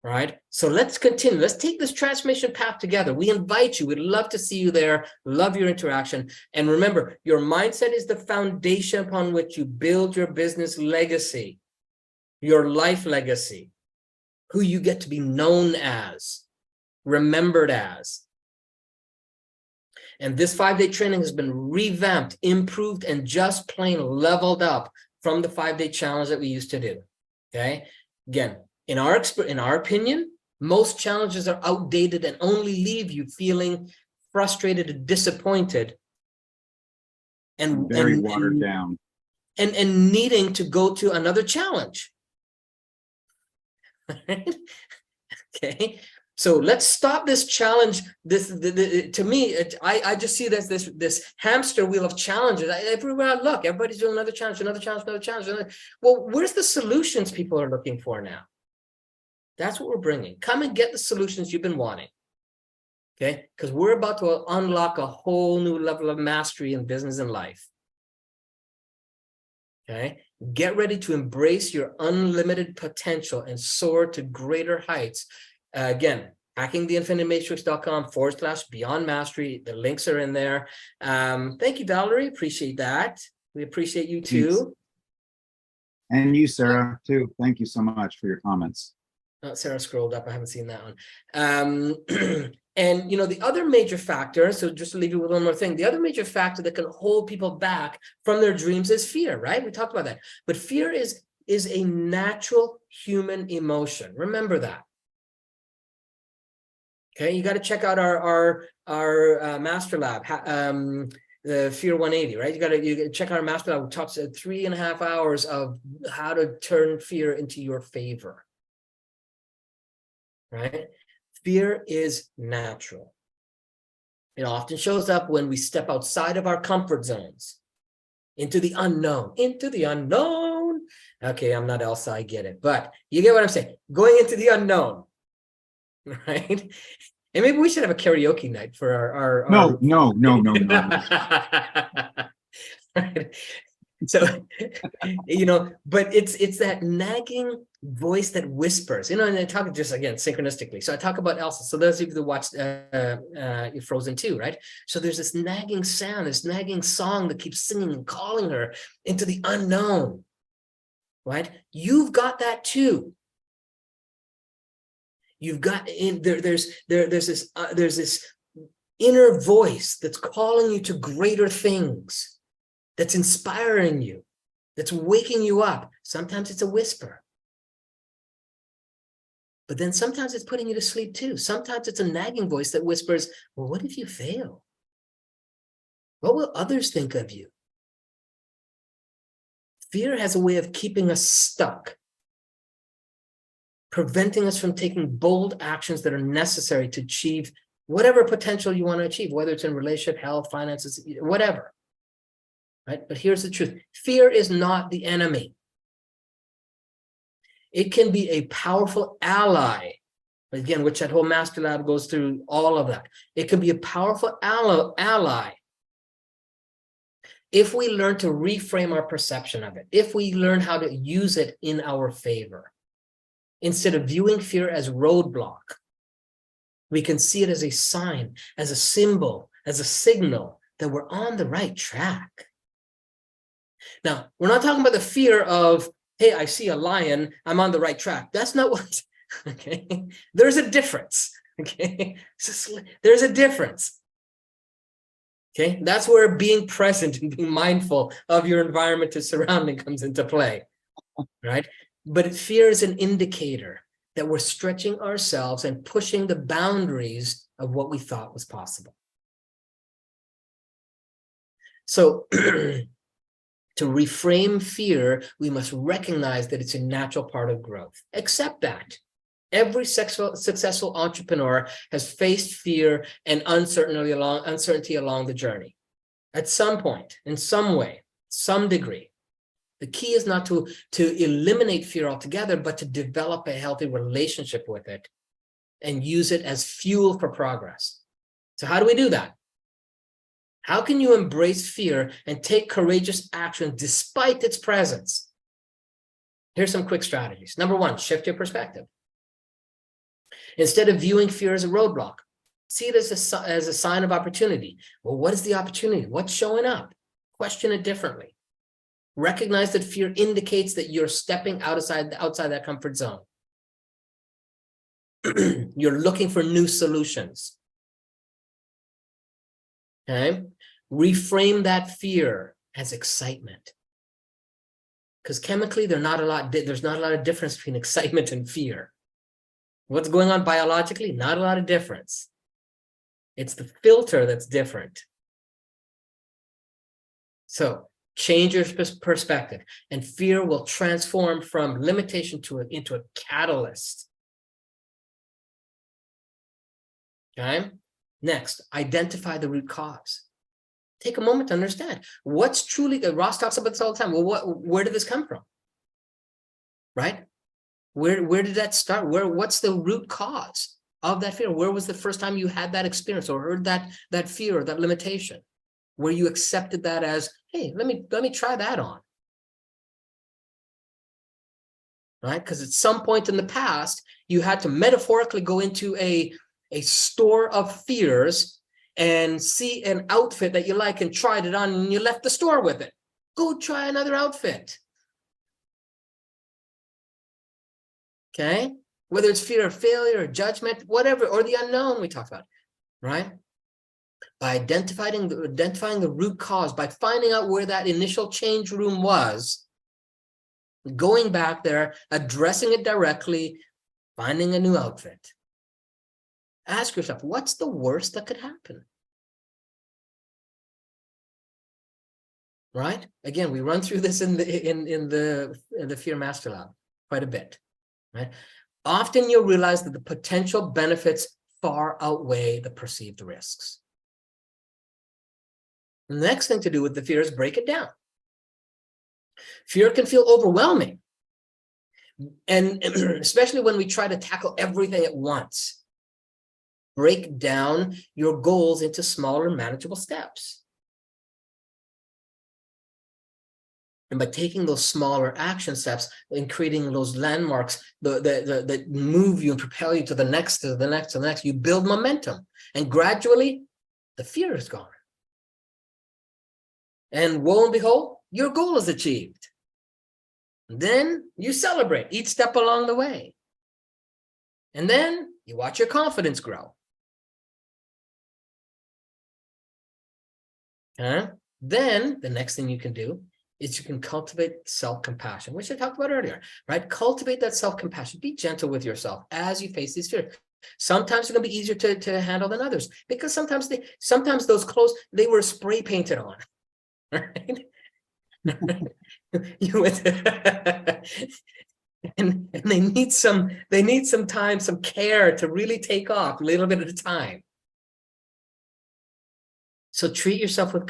Right? So let's continue. Let's take this transformation path together. We invite you. We'd love to see you there. Love your interaction. And remember, your mindset is the foundation upon which you build your business legacy, your life legacy, who you get to be known as, remembered as. And this 5-day training has been revamped, improved, and just plain leveled up from the 5-day challenge that we used to do. Okay? Again, in our opinion, most challenges are outdated and only leave you feeling frustrated and disappointed and very watered down and needing to go to another challenge. Okay, so let's stop this challenge. To me, I just see this hamster wheel of challenges. Everywhere I look, everybody's doing another challenge, another challenge, another challenge. Well, where's the solutions people are looking for now? That's what we're bringing. Come and get the solutions you've been wanting. Okay, because we're about to unlock a whole new level of mastery in business and life. Okay, get ready to embrace your unlimited potential and soar to greater heights. Again, hackingtheinfinitematrix.com/beyond mastery. The links are in there. Thank you, Valerie. Appreciate that. We appreciate you too. And you, Sarah, too. Thank you so much for your comments. Oh, Sarah scrolled up. I haven't seen that one. And, the other major factor, so just to leave you with one more thing, the other major factor that can hold people back from their dreams is fear, right? We talked about that. But fear is a natural human emotion. Remember that. Okay, you got to check out our master lab, the Fear 180, right? You got to check out our master lab. We talked 3.5 hours of how to turn fear into your favor. Right? Fear is natural. It often shows up when we step outside of our comfort zones, into the unknown, Okay, I'm not Elsa, I get it, but you get what I'm saying. Going into the unknown, right? And maybe we should have a karaoke night for our No. Right? So, but it's that nagging voice that whispers, and I talk just again synchronistically. So I talk about Elsa. So those of you that watched Frozen 2, right? So there's this nagging sound, this nagging song that keeps singing and calling her into the unknown, right? You've got that too. You've got there's this inner voice that's calling you to greater things. That's inspiring you, that's waking you up. Sometimes it's a whisper. But then sometimes it's putting you to sleep too. Sometimes it's a nagging voice that whispers, well, what if you fail? What will others think of you? Fear has a way of keeping us stuck, preventing us from taking bold actions that are necessary to achieve whatever potential you want to achieve, whether it's in relationship, health, finances, whatever. Right? But here's the truth. Fear is not the enemy. It can be a powerful ally. Again, which that whole Master Lab goes through all of that. It can be a powerful ally if we learn to reframe our perception of it, if we learn how to use it in our favor. Instead of viewing fear as roadblock, we can see it as a sign, as a symbol, as a signal that we're on the right track. Now, we're not talking about the fear of, hey, I see a lion, I'm on the right track. That's not what, okay? There's a difference, okay? There's a difference. Okay, that's where being present and being mindful of your environment and surrounding comes into play, right? But fear is an indicator that we're stretching ourselves and pushing the boundaries of what we thought was possible. So to reframe fear, we must recognize that it's a natural part of growth. Accept that. Every successful entrepreneur has faced fear and uncertainty along the journey. At some point, in some way, some degree. The key is not to eliminate fear altogether, but to develop a healthy relationship with it and use it as fuel for progress. So how do we do that? How can you embrace fear and take courageous action despite its presence? Here's some quick strategies. Number one, shift your perspective. Instead of viewing fear as a roadblock, see it as a sign of opportunity. Well, what is the opportunity? What's showing up? Question it differently. Recognize that fear indicates that you're stepping outside that comfort zone. You're looking for new solutions. Okay? Reframe that fear as excitement. Because chemically, there's not a lot of difference between excitement and fear. What's going on biologically? Not a lot of difference. It's the filter that's different. So change your perspective, and fear will transform from limitation into a catalyst. Okay? Next, identify the root cause. Take a moment to understand what's truly, Ross talks about this all the time. Well, where did this come from? Right? Where did that start? What's the root cause of that fear? Where was the first time you had that experience or heard that fear or that limitation? Where you accepted that as, hey, let me try that on. Right? Because at some point in the past, you had to metaphorically go into a store of fears and see an outfit that you like and tried it on, and you left the store with it. Go try another outfit. Okay? Whether it's fear of failure or judgment, whatever, or the unknown we talked about, right? By identifying the root cause, by finding out where that initial change room was, going back there, addressing it directly, finding a new outfit. Ask yourself, what's the worst that could happen? Right? Again, we run through this in the Fear Master Lab quite a bit. Right? Often you'll realize that the potential benefits far outweigh the perceived risks. The next thing to do with the fear is break it down. Fear can feel overwhelming, and especially when we try to tackle everything at once. Break down your goals into smaller, manageable steps. And by taking those smaller action steps and creating those landmarks that move you and propel you to the next, to the next, to the next, you build momentum. And gradually, the fear is gone. And lo and behold, your goal is achieved. Then you celebrate each step along the way. And then you watch your confidence grow. Then the next thing you can do is you can cultivate self-compassion, which I talked about earlier, right? Cultivate that self-compassion. Be gentle with yourself as you face these fears. Sometimes it's going to be easier to handle than others, because sometimes those clothes, they were spray painted on, right? and they need some time, some care to really take off a little bit at a time. So treat yourself with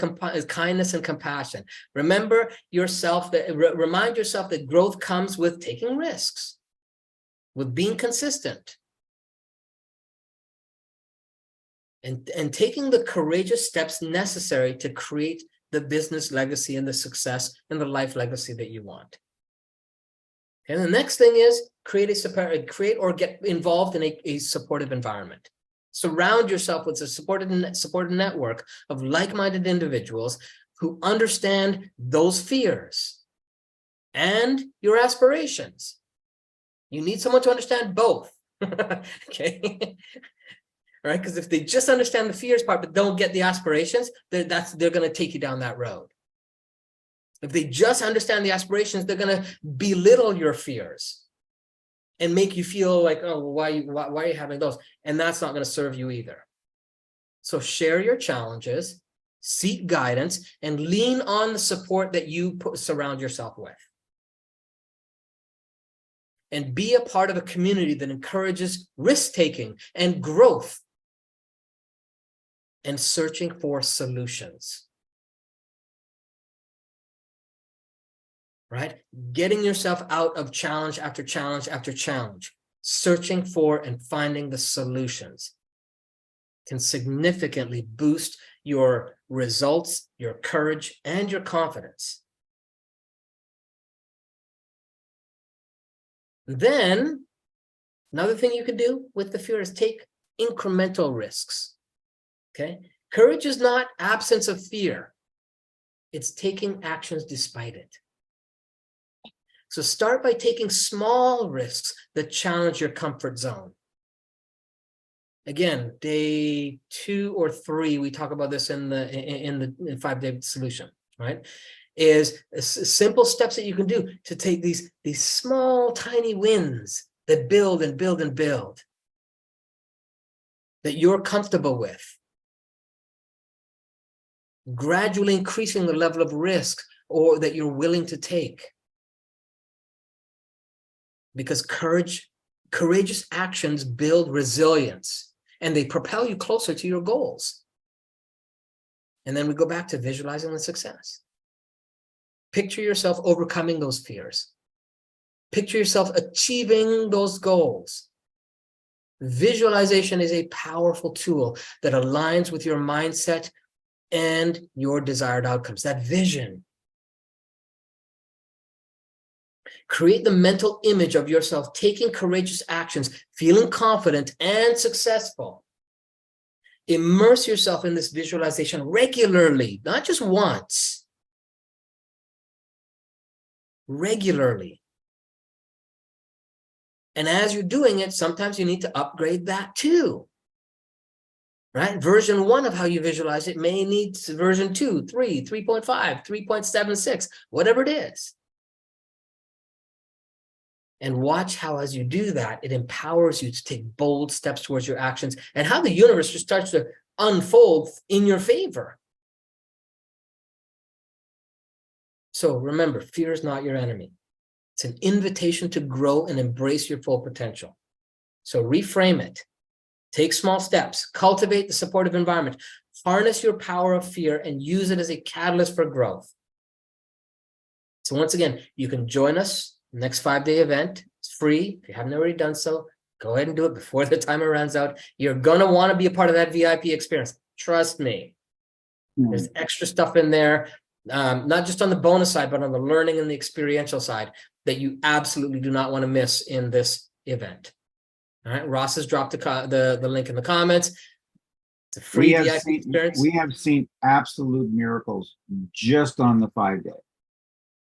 kindness and compassion. Remember yourself remind yourself that growth comes with taking risks, with being consistent, and taking the courageous steps necessary to create the business legacy and the success and the life legacy that you want. And the next thing is create or get involved in a supportive environment. Surround yourself with a supported network of like-minded individuals who understand those fears and your aspirations. You need someone to understand both. Okay. right? Because if they just understand the fears part, but don't get the aspirations, they're going to take you down that road. If they just understand the aspirations, they're going to belittle your fears and make you feel like, oh, well, why are you having those? And that's not going to serve you either. So share your challenges, seek guidance, and lean on the support that you surround yourself with. And be a part of a community that encourages risk-taking and growth and searching for solutions. Right? Getting yourself out of challenge after challenge after challenge, searching for and finding the solutions can significantly boost your results, your courage, and your confidence. Then, another thing you can do with the fear is take incremental risks. Okay? Courage is not absence of fear. It's taking actions despite it. So start by taking small risks that challenge your comfort zone. Again, day 2 or 3, we talk about this in the 5-day solution, right? Is simple steps that you can do to take these small, tiny wins that build and build and build, that you're comfortable with. Gradually increasing the level of risk or that you're willing to take. Because courageous actions build resilience and they propel you closer to your goals. And then we go back to visualizing the success. Picture yourself overcoming those fears. Picture yourself achieving those goals. Visualization is a powerful tool that aligns with your mindset and your desired outcomes, that vision. Create the mental image of yourself taking courageous actions, feeling confident and successful. Immerse yourself in this visualization regularly, not just once. Regularly. And as you're doing it, sometimes you need to upgrade that too. Right? Version 1 of how you visualize it may need version 2, 3, 3.5, 3.76, whatever it is. And watch how, as you do that, it empowers you to take bold steps towards your actions and how the universe just starts to unfold in your favor. So remember, fear is not your enemy. It's an invitation to grow and embrace your full potential. So reframe it. Take small steps. Cultivate the supportive environment. Harness your power of fear and use it as a catalyst for growth. So once again, you can join us. Next 5-day event. It's free. If you haven't already done so, go ahead and do it before the timer runs out. You're going to want to be a part of that VIP experience. Trust me. There's extra stuff in there, not just on the bonus side, but on the learning and the experiential side that you absolutely do not want to miss in this event. All right. Ross has dropped the link in the comments. It's a free VIP experience. We have seen absolute miracles just on the 5-day.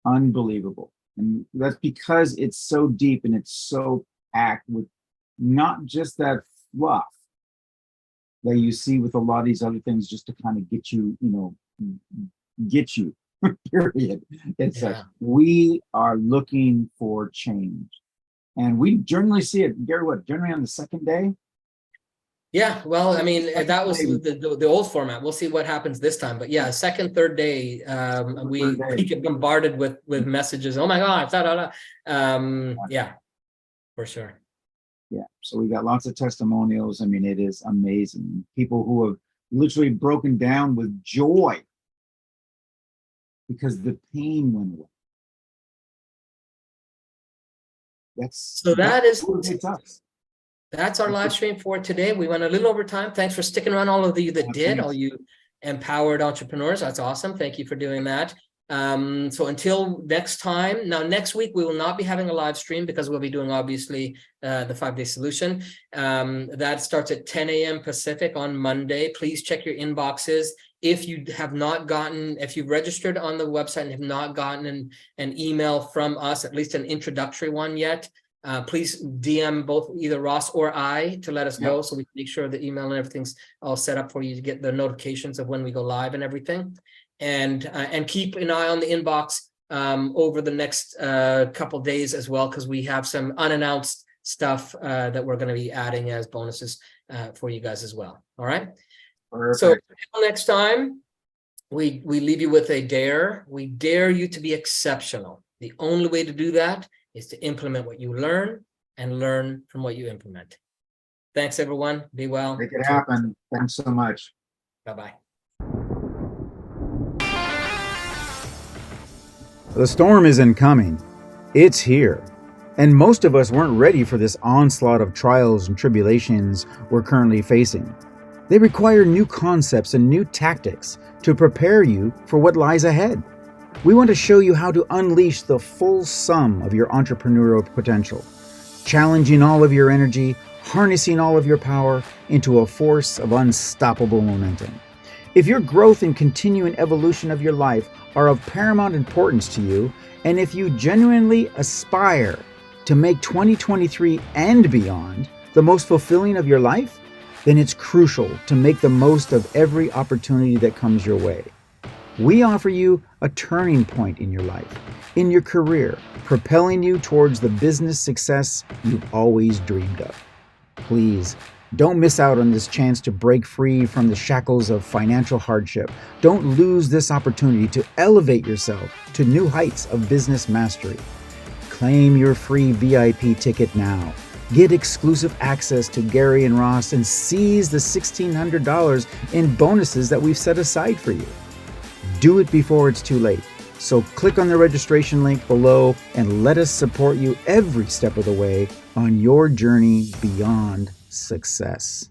Unbelievable. And that's because it's so deep and it's so packed with not just that fluff that you see with a lot of these other things just to kind of get you, get you, period. It's like we are looking for change. And we generally see it, Gary, generally on the 2nd day? Yeah, well, I mean, that was the old format. We'll see what happens this time. But yeah, 2nd, 3rd day, we get bombarded with messages. Oh my God, yeah, for sure. Yeah, so we got lots of testimonials. I mean, it is amazing. People who have literally broken down with joy because the pain went away. That's our live stream for today. We went a little over time. Thanks for sticking around, all of you that did, all you empowered entrepreneurs. That's awesome. Thank you for doing that. So until next time, now next week, we will not be having a live stream because we'll be doing obviously the 5-day solution. That starts at 10 a.m. Pacific on Monday. Please check your inboxes. If you have not gotten, if you've registered on the website and have not gotten an email from us, at least an introductory one yet, please DM both either Ross or I to let us know, so we can make sure the email and everything's all set up for you to get the notifications of when we go live and everything. And keep an eye on the inbox over the next couple days as well, because we have some unannounced stuff that we're going to be adding as bonuses for you guys as well. All right. Perfect. So until next time, we leave you with a dare. We dare you to be exceptional. The only way to do that is to implement what you learn and learn from what you implement. Thanks, everyone. Be well. Make it happen. Thanks so much. Bye-bye. The storm isn't coming. It's here. And most of us weren't ready for this onslaught of trials and tribulations we're currently facing. They require new concepts and new tactics to prepare you for what lies ahead. We want to show you how to unleash the full sum of your entrepreneurial potential, challenging all of your energy, harnessing all of your power into a force of unstoppable momentum. If your growth and continuing evolution of your life are of paramount importance to you, and if you genuinely aspire to make 2023 and beyond the most fulfilling of your life, then it's crucial to make the most of every opportunity that comes your way. We offer you a turning point in your life, in your career, propelling you towards the business success you've always dreamed of. Please, don't miss out on this chance to break free from the shackles of financial hardship. Don't lose this opportunity to elevate yourself to new heights of business mastery. Claim your free VIP ticket now. Get exclusive access to Gary and Ross and seize the $1,600 in bonuses that we've set aside for you. Do it before it's too late. So click on the registration link below and let us support you every step of the way on your journey beyond success.